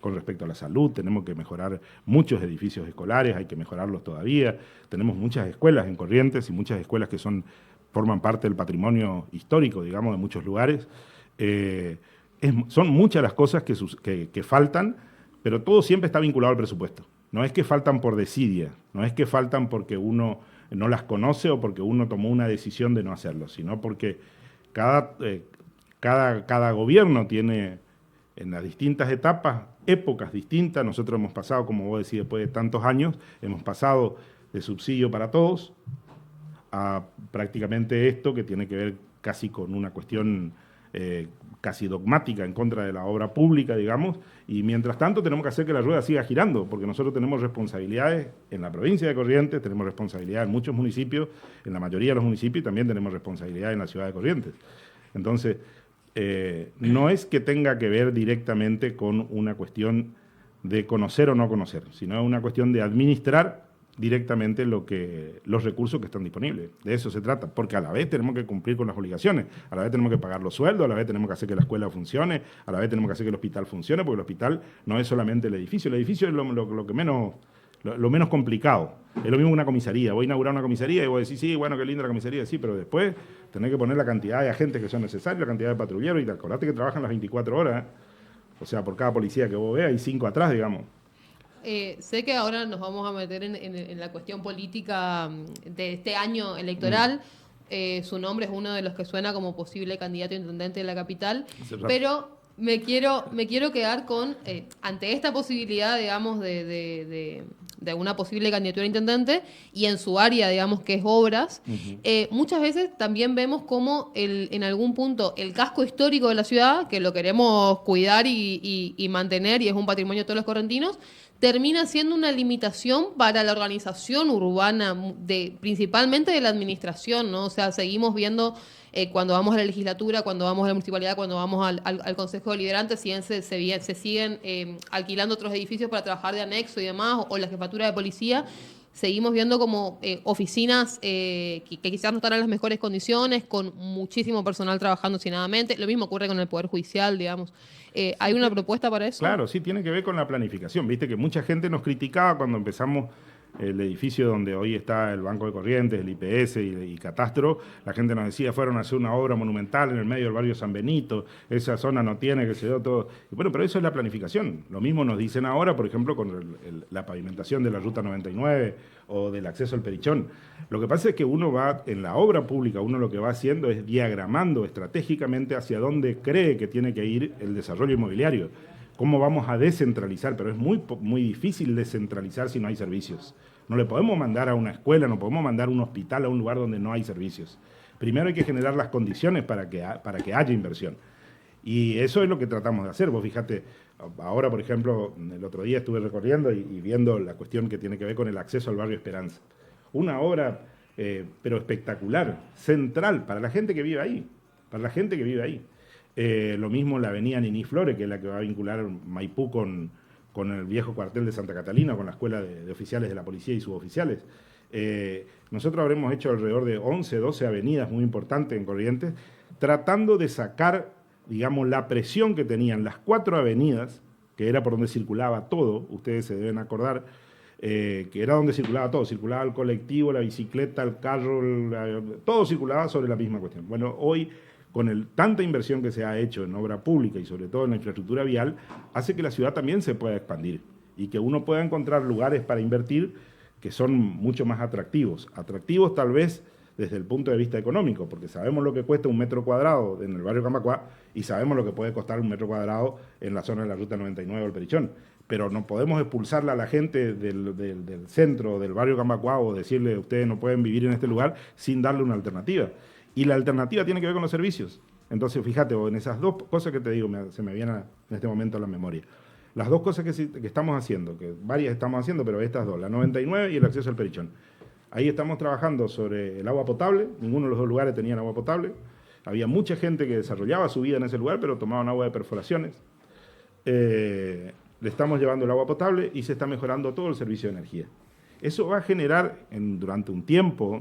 S2: con respecto a la salud, tenemos que mejorar muchos edificios escolares, hay que mejorarlos todavía. Tenemos muchas escuelas en Corrientes y muchas escuelas que forman parte del patrimonio histórico, digamos, de muchos lugares. Son muchas las cosas que faltan, pero todo siempre está vinculado al presupuesto. No es que faltan por desidia, no es que faltan porque uno no las conoce o porque uno tomó una decisión de no hacerlo, sino porque cada gobierno tiene en las distintas etapas, épocas distintas. Nosotros hemos pasado, como vos decís, después de tantos años, hemos pasado de subsidio para todos a prácticamente esto que tiene que ver casi con una cuestión casi dogmática en contra de la obra pública, digamos, y mientras tanto tenemos que hacer que la rueda siga girando, porque nosotros tenemos responsabilidades en la provincia de Corrientes, tenemos responsabilidades en muchos municipios, en la mayoría de los municipios, y también tenemos responsabilidades en la ciudad de Corrientes. Entonces, no es que tenga que ver directamente con una cuestión de conocer o no conocer, sino una cuestión de administrar directamente los recursos que están disponibles. De eso se trata, porque a la vez tenemos que cumplir con las obligaciones, a la vez tenemos que pagar los sueldos, a la vez tenemos que hacer que la escuela funcione, a la vez tenemos que hacer que el hospital funcione, porque el hospital no es solamente el edificio es lo menos complicado. Es lo mismo que una comisaría. Voy a inaugurar una comisaría y voy a decir, sí, bueno, qué linda la comisaría, sí, pero después tenés que poner la cantidad de agentes que son necesarios, la cantidad de patrulleros, y te acordate que trabajan las 24 horas, ¿eh? O sea, por cada policía que vos veas hay 5 atrás, digamos.
S3: Sé que ahora nos vamos a meter en la cuestión política de este año electoral. Su nombre es uno de los que suena como posible candidato a intendente de la capital, pero me quiero quedar con, ante esta posibilidad, digamos, de una posible candidatura a intendente y en su área, digamos, que es obras, muchas veces también vemos como en algún punto el casco histórico de la ciudad, que lo queremos cuidar y mantener y es un patrimonio de todos los correntinos, termina siendo una limitación para la organización urbana, principalmente de la administración, ¿no? O sea, seguimos viendo cuando vamos a la legislatura, cuando vamos a la municipalidad, cuando vamos al Consejo Deliberante, se siguen alquilando otros edificios para trabajar de anexo y demás, o la jefatura de policía. Seguimos viendo como oficinas que quizás no están en las mejores condiciones, con muchísimo personal trabajando sinadamente. Lo mismo ocurre con el Poder Judicial, digamos. ¿Hay una propuesta para eso?
S2: Claro, sí, tiene que ver con la planificación. Viste que mucha gente nos criticaba cuando empezamos el edificio donde hoy está el Banco de Corrientes, el IPS y Catastro. La gente nos decía, fueron a hacer una obra monumental en el medio del barrio San Benito, esa zona no tiene, que se dio todo. Y bueno, pero eso es la planificación. Lo mismo nos dicen ahora, por ejemplo, con la pavimentación de la Ruta 99 o del acceso al Perichón. Lo que pasa es que uno va, en la obra pública, uno lo que va haciendo es diagramando estratégicamente hacia dónde cree que tiene que ir el desarrollo inmobiliario. ¿Cómo vamos a descentralizar? Pero es muy difícil descentralizar si no hay servicios. No le podemos mandar a una escuela, no podemos mandar a un hospital a un lugar donde no hay servicios. Primero hay que generar las condiciones para que haya inversión. Y eso es lo que tratamos de hacer. Vos fíjate, ahora, por ejemplo, el otro día estuve recorriendo y viendo la cuestión que tiene que ver con el acceso al barrio Esperanza. Una obra, pero espectacular, central para la gente que vive ahí. Para la gente que vive ahí. Lo mismo la avenida Niní Flores, que es la que va a vincular Maipú con el viejo cuartel de Santa Catalina, con la escuela de oficiales de la policía y suboficiales. Nosotros habremos hecho alrededor de 11, 12 avenidas muy importantes en Corrientes, tratando de sacar, digamos, la presión que tenían las 4 avenidas, que era por donde circulaba todo, ustedes se deben acordar, que era donde circulaba todo, circulaba el colectivo, la bicicleta, el carro, todo circulaba sobre la misma cuestión. Bueno, hoy, con tanta inversión que se ha hecho en obra pública y sobre todo en la infraestructura vial, hace que la ciudad también se pueda expandir y que uno pueda encontrar lugares para invertir que son mucho más atractivos. Atractivos tal vez desde el punto de vista económico, porque sabemos lo que cuesta un metro cuadrado en el barrio Camacuá y sabemos lo que puede costar un metro cuadrado en la zona de la Ruta 99 o el Perichón. Pero no podemos expulsarla a la gente del centro, del barrio Camacuá, o decirle, ustedes no pueden vivir en este lugar sin darle una alternativa. Y la alternativa tiene que ver con los servicios. Entonces, fíjate, en esas dos cosas que te digo, se me vienen en este momento a la memoria. Las dos cosas que estamos haciendo, que varias estamos haciendo, pero estas dos, la 99 y el acceso al Perichón. Ahí estamos trabajando sobre el agua potable, ninguno de los dos lugares tenían agua potable. Había mucha gente que desarrollaba su vida en ese lugar, pero tomaban agua de perforaciones. Le estamos llevando el agua potable y se está mejorando todo el servicio de energía. Eso va a generar, dentro de un tiempo,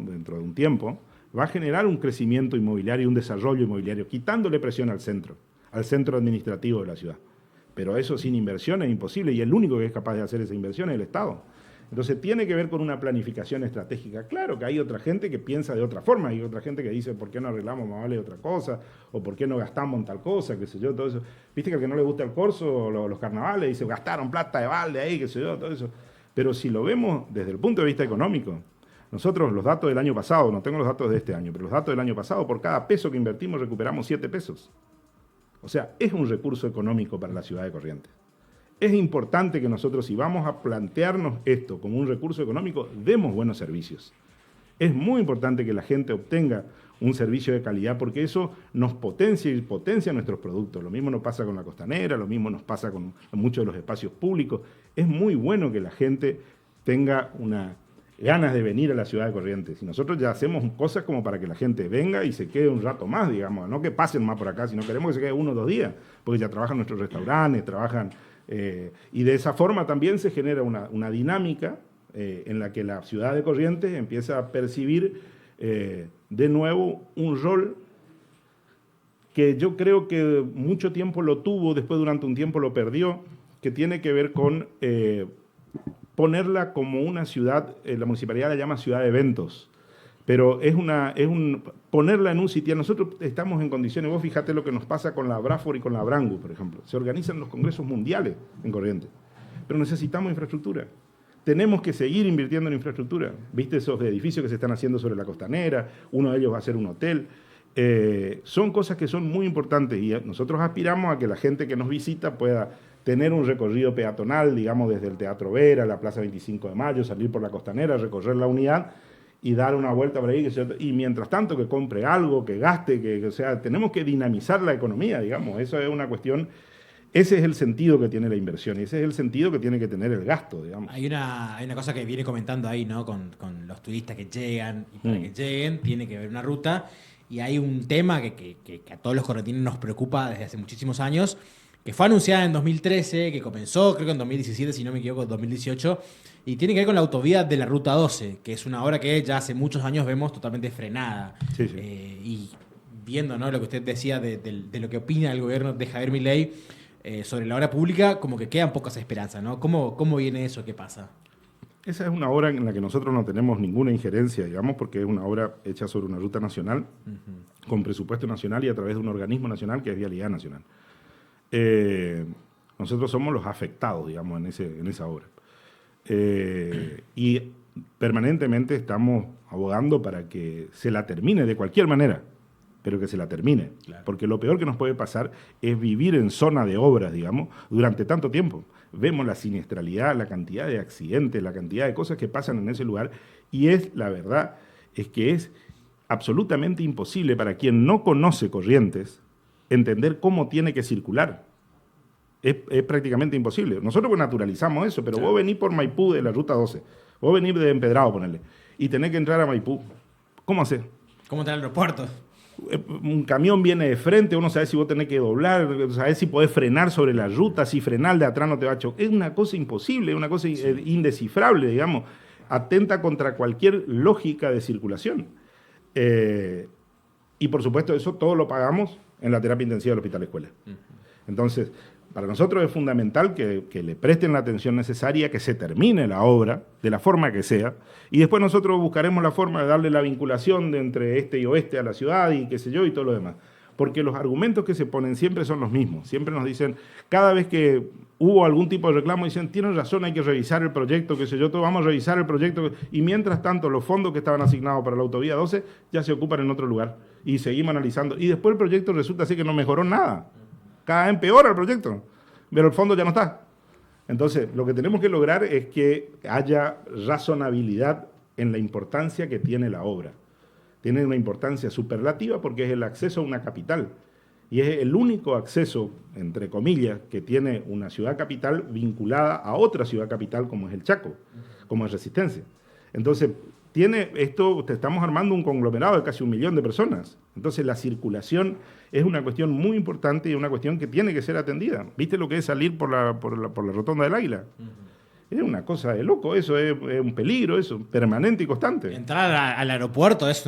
S2: va a generar un crecimiento inmobiliario, un desarrollo inmobiliario, quitándole presión al centro administrativo de la ciudad. Pero eso sin inversión es imposible y el único que es capaz de hacer esa inversión es el Estado. Entonces tiene que ver con una planificación estratégica. Claro que hay otra gente que piensa de otra forma, hay otra gente que dice ¿por qué no arreglamos más vale otra cosa? O ¿por qué no gastamos en tal cosa? Qué sé yo, todo eso. Viste que al que no le gusta el corso, los carnavales, dice gastaron plata de balde ahí, qué sé yo, todo eso. Pero si lo vemos desde el punto de vista económico, nosotros los datos del año pasado, no tengo los datos de este año, pero los datos del año pasado, por cada peso que invertimos recuperamos 7 pesos. O sea, es un recurso económico para la ciudad de Corrientes. Es importante que nosotros, si vamos a plantearnos esto como un recurso económico, demos buenos servicios. Es muy importante que la gente obtenga un servicio de calidad porque eso nos potencia y potencia nuestros productos. Lo mismo nos pasa con la costanera, lo mismo nos pasa con muchos de los espacios públicos. Es muy bueno que la gente tenga ganas de venir a la ciudad de Corrientes. Y nosotros ya hacemos cosas como para que la gente venga y se quede un rato más, digamos, no que pasen más por acá, sino queremos que se quede 1 o 2 días, porque ya trabajan nuestros restaurantes, trabajan... y de esa forma también se genera una dinámica en la que la ciudad de Corrientes empieza a percibir de nuevo un rol que yo creo que mucho tiempo lo tuvo, después durante un tiempo lo perdió, que tiene que ver con ponerla como una ciudad, la municipalidad la llama ciudad de eventos, pero ponerla en un sitio. Nosotros estamos en condiciones, vos fíjate lo que nos pasa con la Braford y con la Brangu, por ejemplo. Se organizan los congresos mundiales en Corrientes, pero necesitamos infraestructura. Tenemos que seguir invirtiendo en infraestructura. ¿Viste esos edificios que se están haciendo sobre la costanera? Uno de ellos va a ser un hotel. son cosas que son muy importantes y nosotros aspiramos a que la gente que nos visita pueda tener un recorrido peatonal, digamos, desde el Teatro Vera, la Plaza 25 de Mayo, salir por la Costanera, recorrer la unidad y dar una vuelta por ahí. Y mientras tanto que compre algo, que gaste, o sea, tenemos que dinamizar la economía, digamos. Eso es una cuestión, ese es el sentido que tiene la inversión y ese es el sentido que tiene que tener el gasto, digamos.
S4: Hay una cosa que viene comentando ahí, ¿no? Con los turistas que llegan y para que lleguen tiene que haber una ruta. Y hay un tema que a todos los correntinos nos preocupa desde hace muchísimos años, que fue anunciada en 2013, que comenzó creo que en 2017, si no me equivoco, en 2018, y tiene que ver con la autovía de la Ruta 12, que es una obra que ya hace muchos años vemos totalmente frenada.
S2: Sí, sí.
S4: Y viendo, ¿no?, lo que usted decía de lo que opina el gobierno de Javier Milei sobre la obra pública, como que quedan pocas esperanzas, ¿no? ¿Cómo viene eso? ¿Qué pasa?
S2: Esa es una obra en la que nosotros no tenemos ninguna injerencia, digamos, porque es una obra hecha sobre una ruta nacional, con presupuesto nacional y a través de un organismo nacional que es Vialidad Nacional. Nosotros somos los afectados, digamos, en esa obra. Y permanentemente estamos abogando para que se la termine de cualquier manera, pero que se la termine. Claro. Porque lo peor que nos puede pasar es vivir en zona de obras, digamos, durante tanto tiempo. Vemos la siniestralidad, la cantidad de accidentes, la cantidad de cosas que pasan en ese lugar, y la verdad es que es absolutamente imposible para quien no conoce Corrientes entender cómo tiene que circular. Es prácticamente imposible. Nosotros naturalizamos eso, pero claro, vos venís por Maipú de la Ruta 12, vos venís de Empedrado, ponerle, y tenés que entrar a Maipú. ¿Cómo hacer?
S4: ¿Cómo entrar al aeropuerto?
S2: Un camión viene de frente, uno sabe si vos tenés que doblar, sabés si podés frenar sobre la ruta, si frenar de atrás no te va a chocar. Es una cosa imposible, una cosa indescifrable, digamos, atenta contra cualquier lógica de circulación. Y por supuesto eso todo lo pagamos en la terapia intensiva del Hospital Escuela. Entonces, para nosotros es fundamental que le presten la atención necesaria, que se termine la obra, de la forma que sea, y después nosotros buscaremos la forma de darle la vinculación de entre este y oeste a la ciudad y qué sé yo y todo lo demás. Porque los argumentos que se ponen siempre son los mismos. Siempre nos dicen, cada vez que hubo algún tipo de reclamo, dicen, tienen razón, hay que revisar el proyecto, qué sé yo, vamos a revisar el proyecto, y mientras tanto los fondos que estaban asignados para la autovía 12 ya se ocupan en otro lugar, y seguimos analizando. Y después el proyecto resulta así que no mejoró nada. Cada vez empeora el proyecto, pero el fondo ya no está. Entonces, lo que tenemos que lograr es que haya razonabilidad en la importancia que tiene la obra. Tiene una importancia superlativa porque es el acceso a una capital. Y es el único acceso, entre comillas, que tiene una ciudad capital vinculada a otra ciudad capital como es el Chaco, como es Resistencia. Entonces, estamos armando un conglomerado de casi 1 millón de personas. Entonces, la circulación es una cuestión muy importante y una cuestión que tiene que ser atendida. ¿Viste lo que es salir por la Rotonda del Águila? Es una cosa de loco, eso es un peligro, eso, permanente y constante.
S4: Entrar al aeropuerto es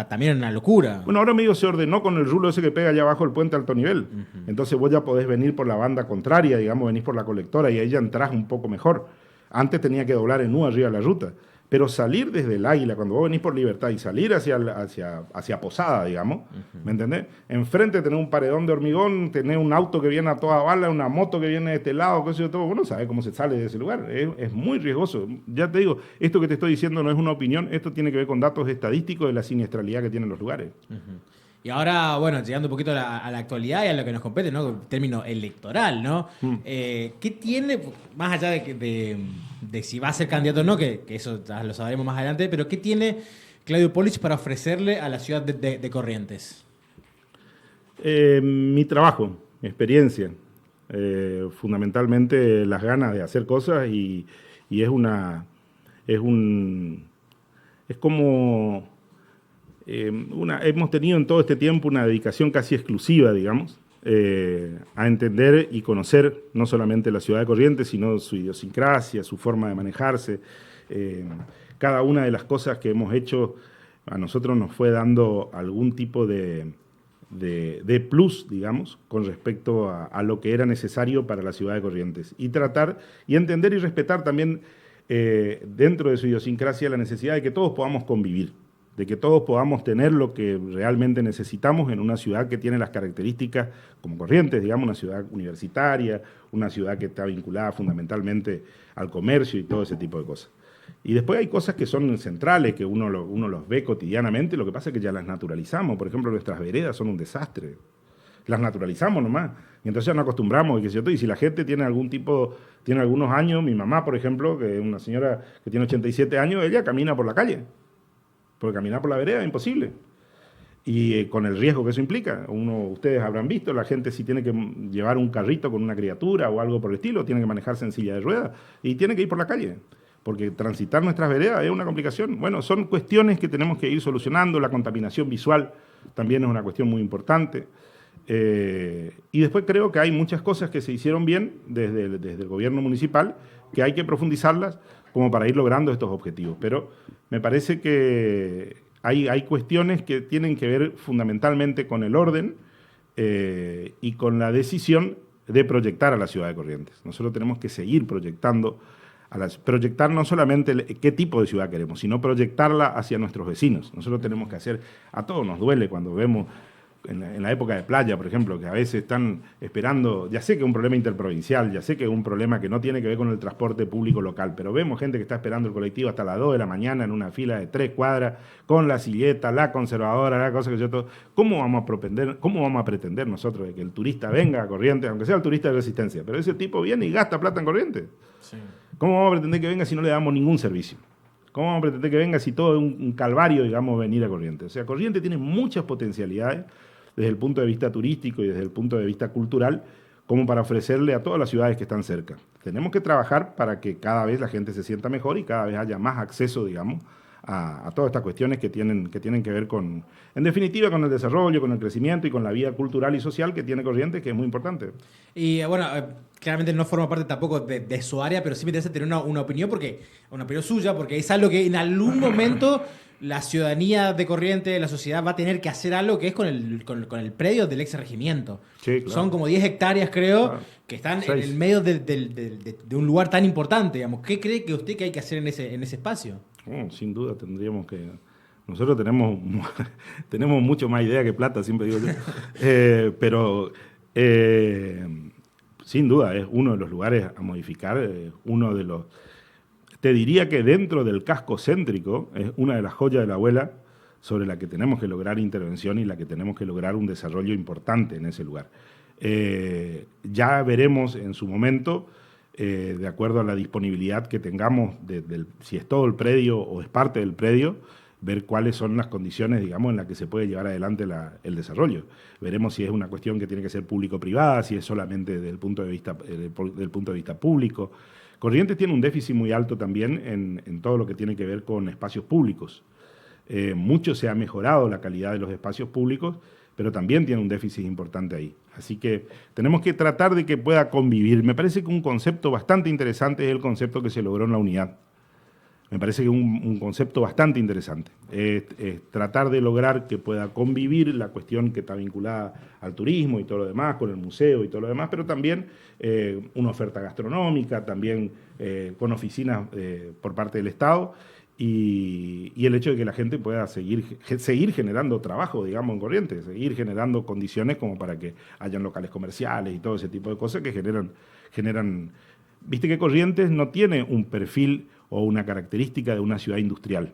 S4: también una locura.
S2: Bueno, ahora medio se ordenó con el rulo ese que pega allá abajo el puente a alto nivel. Entonces vos ya podés venir por la banda contraria, digamos, venís por la colectora y ahí ya entrás un poco mejor. Antes tenía que doblar en U arriba de la ruta. Pero salir desde el Águila, cuando vos venís por Libertad, y salir hacia Posada, digamos, ¿me entendés? Enfrente tenés un paredón de hormigón, tenés un auto que viene a toda bala, una moto que viene de este lado, qué sé yo, todo. Vos no sabés cómo se sale de ese lugar. Es muy riesgoso. Ya te digo, esto que te estoy diciendo no es una opinión, esto tiene que ver con datos estadísticos de la siniestralidad que tienen los lugares.
S4: Y ahora, bueno, llegando un poquito a la actualidad y a lo que nos compete, ¿no? El término electoral, ¿no? ¿Qué tiene, más allá de si va a ser candidato o no, que eso ya lo sabremos más adelante, pero qué tiene Claudio Polich para ofrecerle a la ciudad de Corrientes?
S2: Mi trabajo, mi experiencia, fundamentalmente las ganas de hacer cosas y es como... hemos tenido en todo este tiempo una dedicación casi exclusiva, digamos, a entender y conocer no solamente la ciudad de Corrientes, sino su idiosincrasia, su forma de manejarse. Cada una de las cosas que hemos hecho a nosotros nos fue dando algún tipo de plus, digamos, con respecto a lo que era necesario para la ciudad de Corrientes. Y tratar y entender y respetar también dentro de su idiosincrasia la necesidad de que todos podamos convivir, de que todos podamos tener lo que realmente necesitamos en una ciudad que tiene las características como Corrientes, digamos, una ciudad universitaria, una ciudad que está vinculada fundamentalmente al comercio y todo ese tipo de cosas. Y después hay cosas que son centrales, que uno los ve cotidianamente, lo que pasa es que ya las naturalizamos. Por ejemplo, nuestras veredas son un desastre. Las naturalizamos nomás. Y entonces ya nos acostumbramos. Y si la gente tiene tiene algunos años, mi mamá, por ejemplo, que es una señora que tiene 87 años, ella camina por la calle. Porque caminar por la vereda es imposible. Y con el riesgo que eso implica. Ustedes habrán visto, la gente si tiene que llevar un carrito con una criatura o algo por el estilo, tiene que manejarse en silla de ruedas y tiene que ir por la calle. Porque transitar nuestras veredas es una complicación. Bueno, son cuestiones que tenemos que ir solucionando. La contaminación visual también es una cuestión muy importante. Y después creo que hay muchas cosas que se hicieron bien desde el gobierno municipal que hay que profundizarlas como para ir logrando estos objetivos. Pero me parece que hay cuestiones que tienen que ver fundamentalmente con el orden y con la decisión de proyectar a la ciudad de Corrientes. Nosotros tenemos que seguir proyectando, proyectar no solamente qué tipo de ciudad queremos, sino proyectarla hacia nuestros vecinos. Nosotros tenemos que hacer, a todos nos duele cuando vemos en la época de playa, por ejemplo, que a veces están esperando, ya sé que es un problema interprovincial, ya sé que es un problema que no tiene que ver con el transporte público local, pero vemos gente que está esperando el colectivo hasta las 2 de la mañana en una fila de 3 cuadras, con la silleta, la conservadora, la cosa que yo todo. ¿Cómo vamos a pretender nosotros de que el turista venga a Corrientes, aunque sea el turista de Resistencia, pero ese tipo viene y gasta plata en Corrientes? Sí. ¿Cómo vamos a pretender que venga si no le damos ningún servicio? ¿Cómo vamos a pretender que venga si todo es un calvario, digamos, venir a Corrientes? O sea, Corrientes tiene muchas potencialidades desde el punto de vista turístico y desde el punto de vista cultural, como para ofrecerle a todas las ciudades que están cerca. Tenemos que trabajar para que cada vez la gente se sienta mejor y cada vez haya más acceso, digamos, a todas estas cuestiones que tienen que ver con, en definitiva, con el desarrollo, con el crecimiento y con la vida cultural y social que tiene Corrientes, que es muy importante.
S4: Y bueno, claramente no forma parte tampoco de su área, pero sí me interesa tener una opinión suya, porque es algo que en algún momento la ciudadanía de Corrientes, la sociedad, va a tener que hacer algo que es con el predio del ex regimiento. Sí, claro. Son como 10 hectáreas, creo, claro, que están 6 en el medio de un lugar tan importante, digamos. ¿Qué cree que usted que hay que hacer en ese espacio?
S2: Sin duda tendríamos que... Nosotros tenemos mucho más idea que plata, siempre digo yo. Pero sin duda es uno de los lugares a modificar, uno de los... Te diría que dentro del casco céntrico es una de las joyas de la abuela sobre la que tenemos que lograr intervención y la que tenemos que lograr un desarrollo importante en ese lugar. Ya veremos en su momento, de acuerdo a la disponibilidad que tengamos, si es todo el predio o es parte del predio, ver cuáles son las condiciones, digamos, en las que se puede llevar adelante el desarrollo. Veremos si es una cuestión que tiene que ser público-privada, si es solamente desde el punto de vista público. Corrientes tiene un déficit muy alto también en todo lo que tiene que ver con espacios públicos. Mucho se ha mejorado la calidad de los espacios públicos, pero también tiene un déficit importante ahí. Así que tenemos que tratar de que pueda convivir. Me parece que un concepto bastante interesante es el concepto que se logró en la unidad. Me parece que es un concepto bastante interesante. Es tratar de lograr que pueda convivir la cuestión que está vinculada al turismo y todo lo demás, con el museo y todo lo demás, pero también una oferta gastronómica, también con oficinas por parte del Estado y el hecho de que la gente pueda seguir generando trabajo, digamos, en Corrientes, seguir generando condiciones como para que hayan locales comerciales y todo ese tipo de cosas que generan. Viste que Corrientes no tiene un perfil o una característica de una ciudad industrial,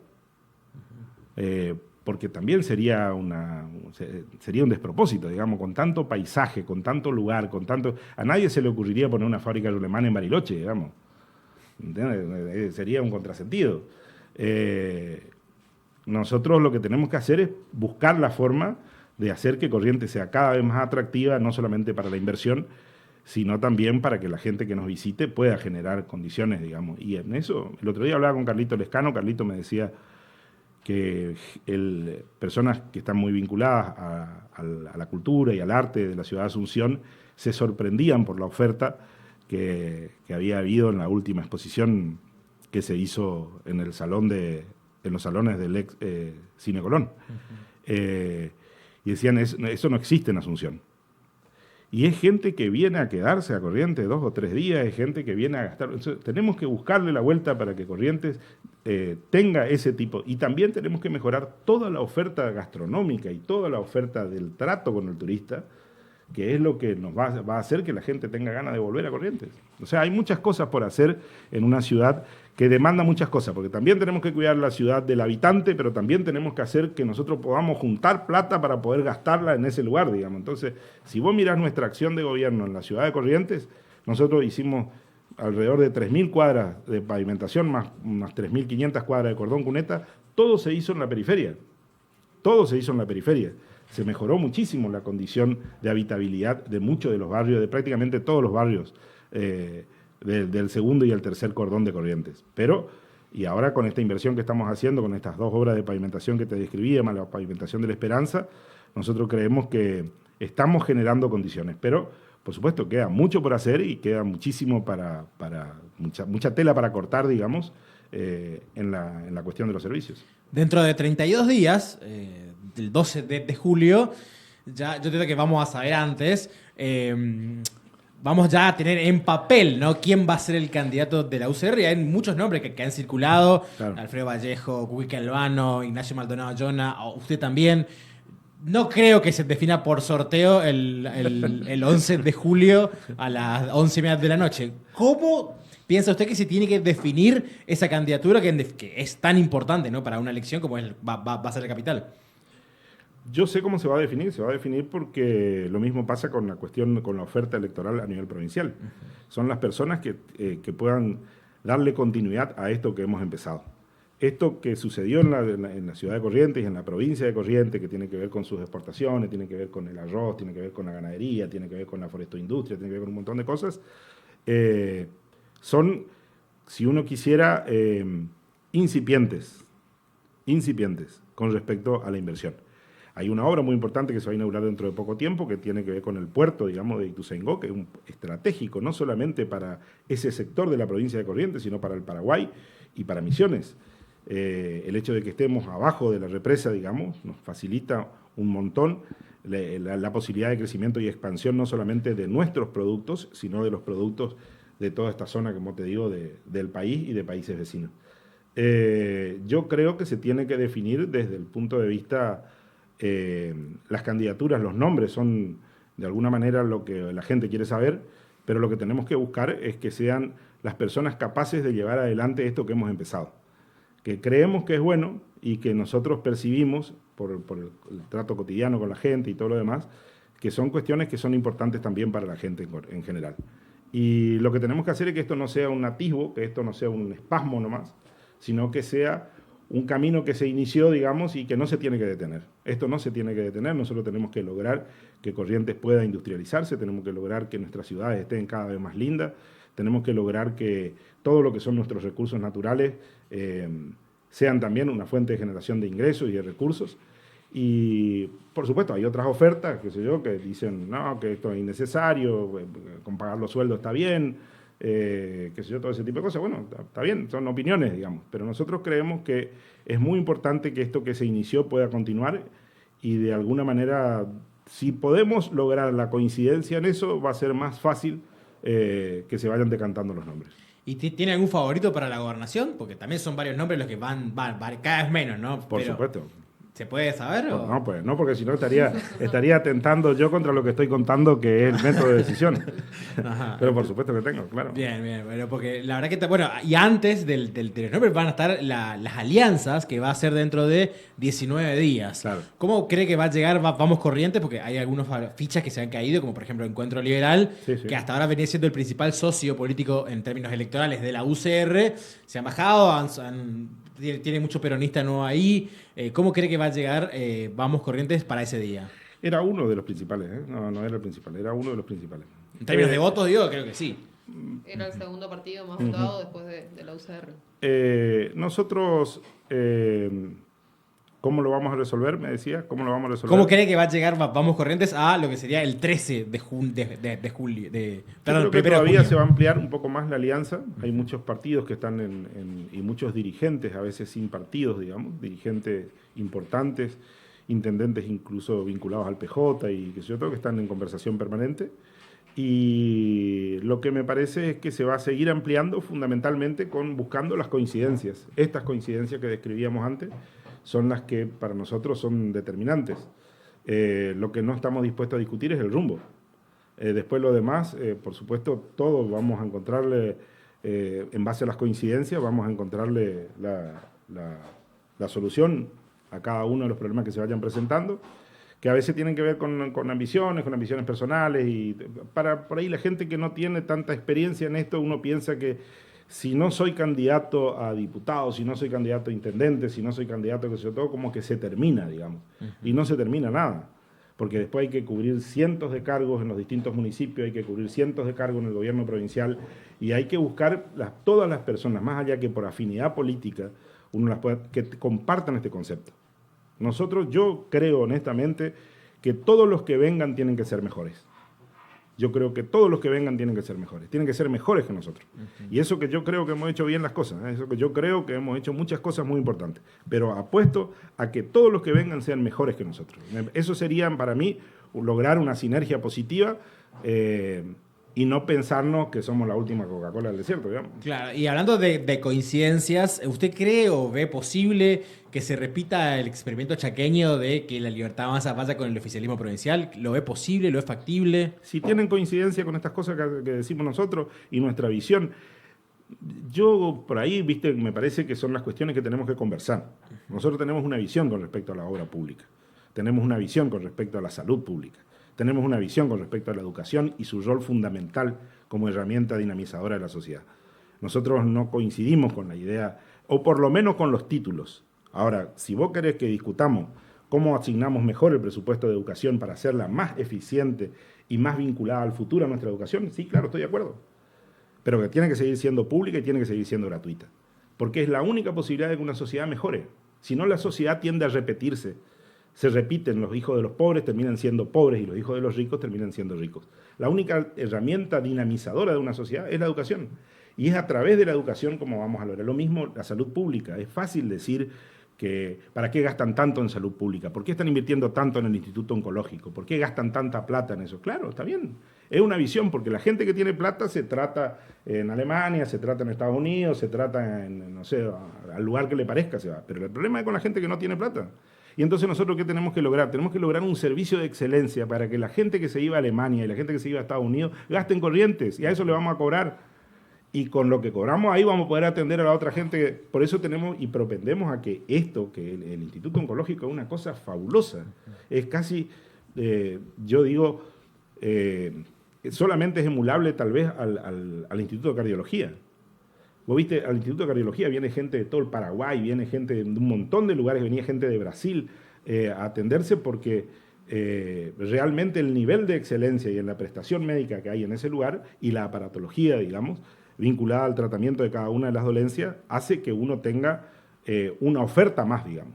S2: porque también sería un despropósito, digamos, con tanto paisaje, con tanto lugar, a nadie se le ocurriría poner una fábrica de alemán en Bariloche, digamos. ¿Entiendes? Sería un contrasentido. Nosotros lo que tenemos que hacer es buscar la forma de hacer que Corrientes sea cada vez más atractiva, no solamente para la inversión, sino también para que la gente que nos visite pueda generar condiciones, digamos. Y en eso, el otro día hablaba con Carlito Lescano, Carlito me decía que personas que están muy vinculadas a la cultura y al arte de la ciudad de Asunción se sorprendían por la oferta que había habido en la última exposición que se hizo en los salones del ex Cine Colón. Y decían, eso no existe en Asunción. Y es gente que viene a quedarse a Corrientes 2 o 3 días, es gente que viene a gastar. Entonces, tenemos que buscarle la vuelta para que Corrientes tenga ese tipo. Y también tenemos que mejorar toda la oferta gastronómica y toda la oferta del trato con el turista, que es lo que nos va a hacer que la gente tenga ganas de volver a Corrientes. O sea, hay muchas cosas por hacer en una ciudad que demanda muchas cosas, porque también tenemos que cuidar la ciudad del habitante, pero también tenemos que hacer que nosotros podamos juntar plata para poder gastarla en ese lugar, digamos. Entonces, si vos mirás nuestra acción de gobierno en la ciudad de Corrientes, nosotros hicimos alrededor de 3.000 cuadras de pavimentación, más unas 3.500 cuadras de cordón cuneta, todo se hizo en la periferia. Todo se hizo en la periferia. Se mejoró muchísimo la condición de habitabilidad de muchos de los barrios, de prácticamente todos los barrios del segundo y el tercer cordón de Corrientes. Pero, y ahora con esta inversión que estamos haciendo, con estas 2 obras de pavimentación que te describí, más la pavimentación de la Esperanza, nosotros creemos que estamos generando condiciones. Pero, por supuesto, queda mucho por hacer y queda muchísimo mucha tela para cortar, digamos, en la cuestión de los servicios.
S4: Dentro de 32 días, del 12 de julio, ya yo creo que vamos a saber antes, vamos ya a tener en papel, ¿no?, quién va a ser el candidato de la UCR. Y hay muchos nombres que han circulado, claro. Alfredo Vallejo, Cuica Albano, Ignacio Maldonado Yona, usted también. No creo que se defina por sorteo el 11 de julio a las 11:30 de la noche. ¿Cómo piensa usted que se tiene que definir esa candidatura que es tan importante, ¿no?, para una elección como va a ser la capital?
S2: Yo sé cómo se va a definir porque lo mismo pasa con la cuestión, con la oferta electoral a nivel provincial. Son las personas que puedan darle continuidad a esto que hemos empezado. Esto que sucedió en la ciudad de Corrientes y en la provincia de Corrientes, que tiene que ver con sus exportaciones, tiene que ver con el arroz, tiene que ver con la ganadería, tiene que ver con la forestoindustria, tiene que ver con un montón de cosas, son, si uno quisiera, incipientes con respecto a la inversión. Hay una obra muy importante que se va a inaugurar dentro de poco tiempo que tiene que ver con el puerto, digamos, de Ituzaingó, que es estratégico no solamente para ese sector de la provincia de Corrientes, sino para el Paraguay y para Misiones. El hecho de que estemos abajo de la represa, digamos, nos facilita un montón la posibilidad de crecimiento y expansión no solamente de nuestros productos, sino de los productos de toda esta zona, como te digo, del país y de países vecinos. Yo creo que se tiene que definir desde el punto de vista, las candidaturas, los nombres son de alguna manera lo que la gente quiere saber, pero lo que tenemos que buscar es que sean las personas capaces de llevar adelante esto que hemos empezado, que creemos que es bueno y que nosotros percibimos por el trato cotidiano con la gente y todo lo demás, que son cuestiones que son importantes también para la gente en general. Y lo que tenemos que hacer es que esto no sea un atisbo, que esto no sea un espasmo nomás, sino que sea un camino que se inició, digamos, y que no se tiene que detener. Esto no se tiene que detener, nosotros tenemos que lograr que Corrientes pueda industrializarse, tenemos que lograr que nuestras ciudades estén cada vez más lindas, tenemos que lograr que todo lo que son nuestros recursos naturales sean también una fuente de generación de ingresos y de recursos. Y, por supuesto, hay otras ofertas, qué sé yo, que dicen, no, que esto es innecesario, con pagar los sueldos está bien, qué sé yo, todo ese tipo de cosas. Bueno, está bien, son opiniones, digamos, pero nosotros creemos que es muy importante que esto que se inició pueda continuar y de alguna manera, si podemos lograr la coincidencia en eso, va a ser más fácil que se vayan decantando los nombres.
S4: ¿Y tiene algún favorito para la gobernación? Porque también son varios nombres los que van cada vez menos, ¿no?
S2: Por supuesto.
S4: ¿Se puede saber?
S2: Pues no, pues no, porque si no estaría atentando yo contra lo que estoy contando, que es el método de decisión. Ajá. Pero por supuesto que tengo, claro.
S4: Bien, bueno, porque la verdad que bueno, y antes de los nombres van a estar las alianzas, que va a ser dentro de 19 días.
S2: Claro.
S4: ¿Cómo cree que va a llegar Vamos Corrientes? Porque hay algunas fichas que se han caído, como por ejemplo Encuentro Liberal, sí. Que hasta ahora venía siendo el principal socio político en términos electorales de la UCR. Se han bajado, tiene mucho peronista nuevo ahí. ¿Cómo cree que va a llegar Vamos Corrientes para ese día?
S2: Era uno de los principales, ¿eh? No era el principal, era uno de los principales.
S4: En términos de votos, digo, creo que sí.
S3: Era el segundo partido más votado después de la UCR.
S2: Nosotros, ¿cómo lo vamos a resolver? Me decía, ¿cómo lo vamos a resolver?
S4: ¿Cómo cree que va a llegar Vamos Corrientes a lo que sería el 13 de julio?
S2: Perdón, creo que todavía se va a ampliar un poco más la alianza. Hay muchos partidos que están y muchos dirigentes, a veces sin partidos, digamos, dirigentes importantes, intendentes incluso vinculados al PJ y qué sé yo, todo, que están en conversación permanente. Y lo que me parece es que se va a seguir ampliando fundamentalmente buscando las coincidencias. Estas coincidencias que describíamos antes son las que para nosotros son determinantes. Lo que no estamos dispuestos a discutir es el rumbo. Después lo demás, por supuesto, todos vamos a encontrarle en base a las coincidencias, vamos a encontrarle la solución a cada uno de los problemas que se vayan presentando, que a veces tienen que ver con ambiciones personales, y por ahí la gente que no tiene tanta experiencia en esto, uno piensa que si no soy candidato a diputado, si no soy candidato a intendente, si no soy candidato a que sea todo, como que se termina, digamos. Y no se termina nada, porque después hay que cubrir cientos de cargos en los distintos municipios, hay que cubrir cientos de cargos en el gobierno provincial, y hay que buscar todas las personas, más allá que por afinidad política, que compartan este concepto. Yo creo honestamente que todos los que vengan tienen que ser mejores. Yo creo que todos los que vengan tienen que ser mejores que nosotros. Y eso que yo creo que hemos hecho bien las cosas, eso que yo creo que hemos hecho muchas cosas muy importantes, pero apuesto a que todos los que vengan sean mejores que nosotros. Eso sería para mí lograr una sinergia positiva, y no pensarnos que somos la última Coca-Cola del desierto, digamos.
S4: Claro, y hablando de coincidencias, ¿usted cree o ve posible que se repita el experimento chaqueño de que la Libertad Avanza vaya con el oficialismo provincial? ¿Lo ve posible? ¿Lo ve factible?
S2: Si tienen coincidencia con estas cosas que decimos nosotros y nuestra visión, yo por ahí, me parece que son las cuestiones que tenemos que conversar. Nosotros tenemos una visión con respecto a la obra pública, tenemos una visión con respecto a la salud pública, tenemos una visión con respecto a la educación y su rol fundamental como herramienta dinamizadora de la sociedad. Nosotros no coincidimos con la idea, o por lo menos con los títulos. Ahora, si vos querés que discutamos cómo asignamos mejor el presupuesto de educación para hacerla más eficiente y más vinculada al futuro a nuestra educación, sí, claro, estoy de acuerdo. Pero que tiene que seguir siendo pública y tiene que seguir siendo gratuita. Porque es la única posibilidad de que una sociedad mejore. Si no, la sociedad tiende a repetirse. Se repiten, los hijos de los pobres terminan siendo pobres y los hijos de los ricos terminan siendo ricos. La única herramienta dinamizadora de una sociedad es la educación. Y es a través de la educación como vamos a lograr. Lo mismo la salud pública. Es fácil decir que ¿para qué gastan tanto en salud pública? ¿Por qué están invirtiendo tanto en el Instituto Oncológico? ¿Por qué gastan tanta plata en eso? Claro, está bien. Es una visión, porque la gente que tiene plata se trata en Alemania, se trata en Estados Unidos, se trata en, no sé, al lugar que le parezca se va. Pero el problema es con la gente que no tiene plata. Y entonces nosotros, ¿qué tenemos que lograr? Tenemos que lograr un servicio de excelencia para que la gente que se iba a Alemania y la gente que se iba a Estados Unidos gasten Corrientes, y a eso le vamos a cobrar. Y con lo que cobramos ahí vamos a poder atender a la otra gente. Por eso tenemos y propendemos a que esto, que el Instituto Oncológico es una cosa fabulosa. Es casi, yo digo, solamente es emulable tal vez al Instituto de Cardiología. Vos viste, al Instituto de Cardiología viene gente de todo el Paraguay, viene gente de un montón de lugares, venía gente de Brasil a atenderse, porque realmente el nivel de excelencia y en la prestación médica que hay en ese lugar y la aparatología, digamos, vinculada al tratamiento de cada una de las dolencias, hace que uno tenga una oferta más, digamos.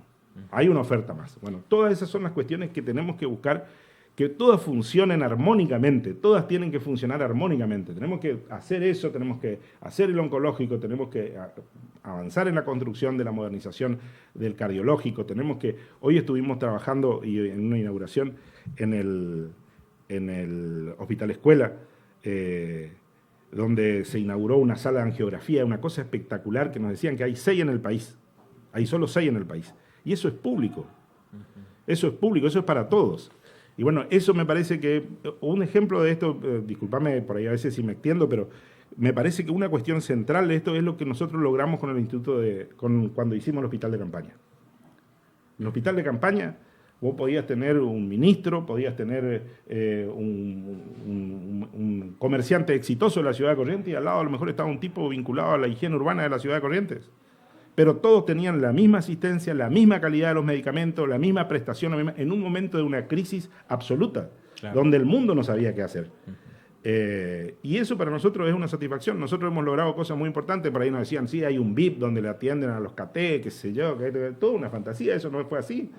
S2: Hay una oferta más. Bueno, todas esas son las cuestiones que tenemos que buscar, que todas funcionen armónicamente, todas tienen que funcionar armónicamente. Tenemos que hacer eso, tenemos que hacer el oncológico, tenemos que avanzar en la construcción de la modernización del cardiológico, hoy estuvimos trabajando en una inauguración en el Hospital Escuela, donde se inauguró una sala de angiografía, una cosa espectacular, que nos decían que hay 6 en el país, hay solo 6 en el país, y eso es público, eso es para todos. Y bueno, eso me parece que un ejemplo de esto, discúlpame por ahí a veces si me extiendo, pero me parece que una cuestión central de esto es lo que nosotros logramos con el instituto cuando hicimos el hospital de campaña. En el hospital de campaña vos podías tener un ministro, podías tener un comerciante exitoso de la ciudad de Corrientes, y al lado a lo mejor estaba un tipo vinculado a la higiene urbana de la ciudad de Corrientes. Pero todos tenían la misma asistencia, la misma calidad de los medicamentos, la misma prestación, en un momento de una crisis absoluta, claro, donde el mundo no sabía qué hacer. Y eso para nosotros es una satisfacción. Nosotros hemos logrado cosas muy importantes. Por ahí nos decían, sí, hay un VIP donde le atienden a los KT, qué sé yo, toda una fantasía. Eso no fue así.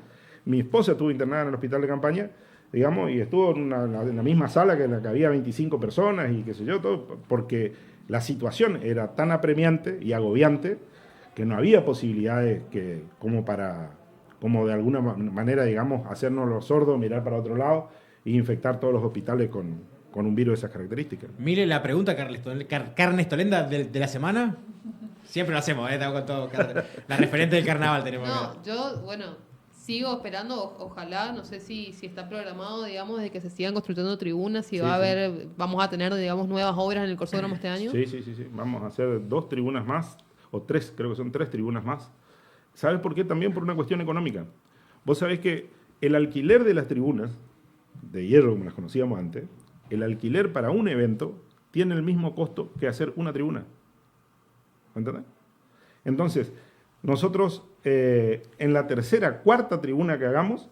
S2: Mi esposa estuvo internada en el hospital de campaña, digamos, y estuvo en la misma sala que en la que había 25 personas y qué sé yo, todo, porque la situación era tan apremiante y agobiante que no había posibilidades como de alguna manera, digamos, hacernos los sordos, mirar para otro lado e infectar todos los hospitales con un virus de esas características.
S4: Mire la pregunta, Carnestolenda de la semana. Siempre lo hacemos, estamos con todo. La referente del carnaval tenemos.
S3: No, yo, sigo esperando, ojalá, no sé si está programado, digamos, de que se sigan construyendo tribunas, si
S2: Sí,
S3: va a
S2: sí.
S3: haber, vamos a tener, digamos, nuevas obras en el Corsódromo este año.
S2: Sí. Vamos a hacer 2 tribunas más, o 3, creo que son 3 tribunas más. ¿Sabes por qué? También por una cuestión económica. Vos sabés que el alquiler de las tribunas, de hierro como las conocíamos antes, el alquiler para un evento tiene el mismo costo que hacer una tribuna. ¿Me entendés? Entonces, nosotros en la tercera, cuarta tribuna que hagamos,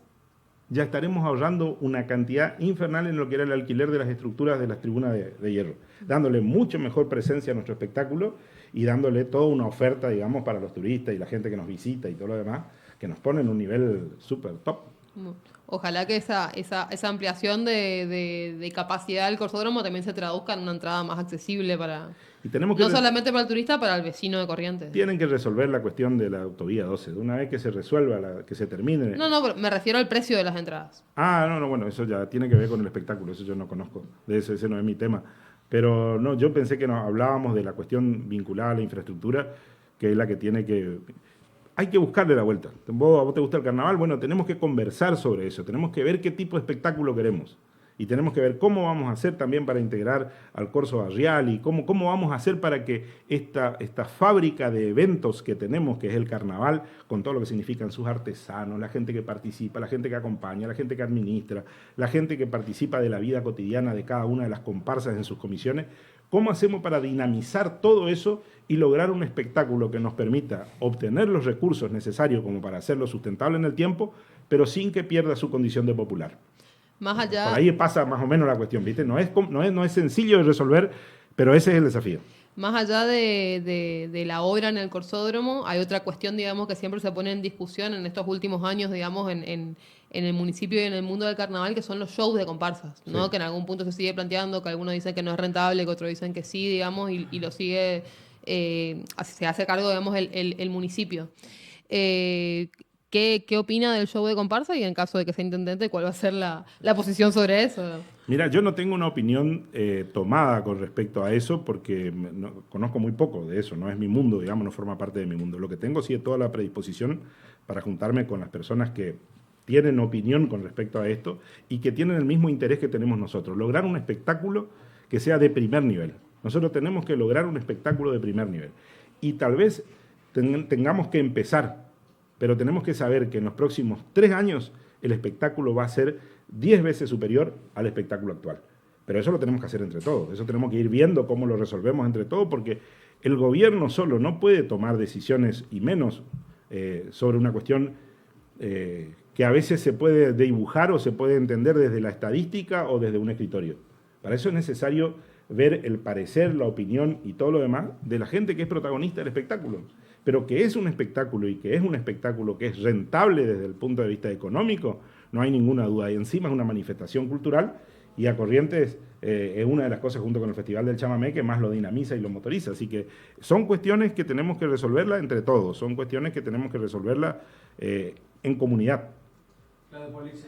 S2: ya estaremos ahorrando una cantidad infernal en lo que era el alquiler de las estructuras de las tribunas de hierro, dándole mucho mejor presencia a nuestro espectáculo y dándole toda una oferta, digamos, para los turistas y la gente que nos visita y todo lo demás, que nos pone en un nivel súper top.
S3: Ojalá que esa ampliación de capacidad del Corsódromo también se traduzca en una entrada más accesible para...
S2: Y tenemos que
S3: No solamente para el turista, para el vecino de Corrientes.
S2: Tienen que resolver la cuestión de la autovía 12. De una vez que se resuelva, que se termine.
S3: No, pero me refiero al precio de las entradas.
S2: No, bueno, eso ya tiene que ver con el espectáculo. Eso yo no conozco. Ese no es mi tema. Pero no, yo pensé que nos hablábamos de la cuestión vinculada a la infraestructura, que es la que tiene que... Hay que buscarle la vuelta. ¿A vos te gusta el carnaval? Bueno, tenemos que conversar sobre eso. Tenemos que ver qué tipo de espectáculo queremos. Y tenemos que ver cómo vamos a hacer también para integrar al Corso Barrial y cómo vamos a hacer para que esta fábrica de eventos que tenemos, que es el carnaval, con todo lo que significan sus artesanos, la gente que participa, la gente que acompaña, la gente que administra, la gente que participa de la vida cotidiana de cada una de las comparsas en sus comisiones, ¿cómo hacemos para dinamizar todo eso y lograr un espectáculo que nos permita obtener los recursos necesarios como para hacerlo sustentable en el tiempo, pero sin que pierda su condición de popular?
S3: Más allá...
S2: Por ahí pasa más o menos la cuestión, ¿viste? No es sencillo de resolver, pero ese es el desafío.
S3: Más allá de la obra en el Corsódromo, hay otra cuestión, digamos, que siempre se pone en discusión en estos últimos años, digamos, en el municipio y en el mundo del carnaval, que son los shows de comparsas, ¿no? Sí. Que en algún punto se sigue planteando, que algunos dicen que no es rentable, que otros dicen que sí, digamos, y lo sigue, se hace cargo, digamos, el municipio. ¿Qué opina del show de comparsa? Y en caso de que sea intendente, ¿cuál va a ser la posición sobre eso?
S2: Mira, yo no tengo una opinión tomada con respecto a eso porque conozco muy poco de eso, no es mi mundo, digamos, no forma parte de mi mundo. Lo que tengo sí es toda la predisposición para juntarme con las personas que tienen opinión con respecto a esto y que tienen el mismo interés que tenemos nosotros, lograr un espectáculo que sea de primer nivel. Nosotros tenemos que lograr un espectáculo de primer nivel. Y tal vez tengamos que empezar, pero tenemos que saber que en los próximos 3 años el espectáculo va a ser 10 veces superior al espectáculo actual. Pero eso lo tenemos que hacer entre todos, eso tenemos que ir viendo cómo lo resolvemos entre todos, porque el gobierno solo no puede tomar decisiones, y menos sobre una cuestión que a veces se puede dibujar o se puede entender desde la estadística o desde un escritorio. Para eso es necesario ver el parecer, la opinión y todo lo demás de la gente que es protagonista del espectáculo. Pero que es un espectáculo y que es un espectáculo que es rentable desde el punto de vista económico, no hay ninguna duda. Y encima es una manifestación cultural y a Corrientes es una de las cosas junto con el Festival del Chamamé que más lo dinamiza y lo motoriza. Así que son cuestiones que tenemos que resolverlas entre todos, son cuestiones que tenemos que resolverlas en comunidad.
S4: Claudio Polis,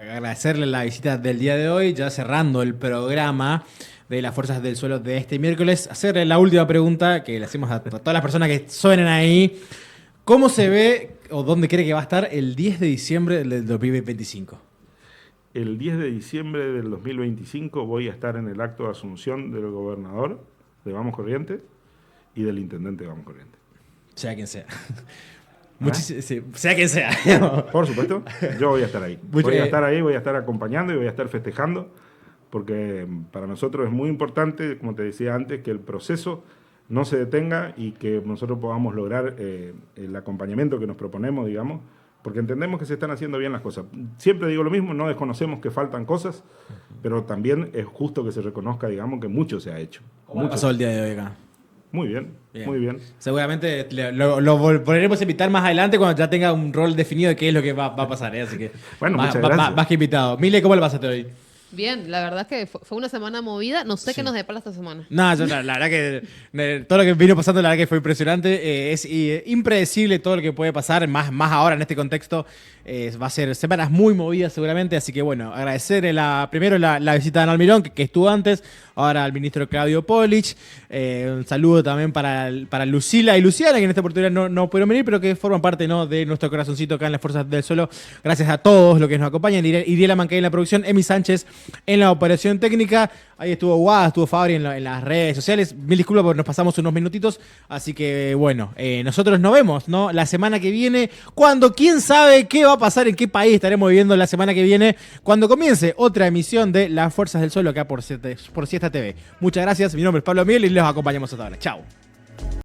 S4: agradecerle la visita del día de hoy, ya cerrando el programa de las Fuerzas del Suelo de este miércoles, hacerle la última pregunta que le hacemos a todas las personas que suenen ahí. ¿Cómo se ve o dónde cree que va a estar el 10 de diciembre del 2025?
S2: El 10 de diciembre del 2025 voy a estar en el acto de asunción del gobernador de Vamos Corrientes y del intendente de Vamos Corrientes.
S4: Sea quien sea. Sí, sea quien sea.
S2: Por supuesto, yo voy a estar ahí. Voy a estar ahí, voy a estar acompañando y voy a estar festejando, porque para nosotros es muy importante, como te decía antes, que el proceso no se detenga y que nosotros podamos lograr el acompañamiento que nos proponemos, digamos, porque entendemos que se están haciendo bien las cosas. Siempre digo lo mismo, no desconocemos que faltan cosas, pero también es justo que se reconozca, digamos, que mucho se ha hecho.
S4: ¿Cómo pasó el día de hoy acá?
S2: Muy bien, muy bien.
S4: Seguramente lo volveremos a invitar más adelante cuando ya tenga un rol definido de qué es lo que va a pasar, Así que
S2: bueno, muchas gracias.
S4: Más que invitado. Mile, ¿cómo le pasaste hoy?
S3: Bien, la verdad es que fue una semana movida. No sé qué nos depara esta semana.
S4: No, la verdad que todo lo que vino pasando, la verdad que fue impresionante. Es impredecible todo lo que puede pasar, más ahora en este contexto. Va a ser semanas muy movidas seguramente. Así que bueno, agradecer primero la visita de Ana Almirón, que estuvo antes.
S1: ahora al ministro Claudio Polich. Un saludo también para Lucila y Luciana, que en esta oportunidad no pudieron venir, pero que forman parte, ¿no?, de nuestro corazoncito acá en las Fuerzas del Suelo. Gracias a todos los que nos acompañan. Iriela Mancay en la producción, Emi Sánchez en la operación técnica. Ahí estuvo Guada, estuvo Fabri en las redes sociales. Mil disculpas porque nos pasamos unos minutitos. Así que bueno, nosotros nos vemos, ¿no?, la semana que viene, cuando quién sabe qué va a pasar, en qué país estaremos viviendo la semana que viene, cuando comience otra emisión de Las Fuerzas del Suelo acá por Siesta TV. Muchas gracias, mi nombre es Pablo Miel y los acompañamos hasta ahora. Chao.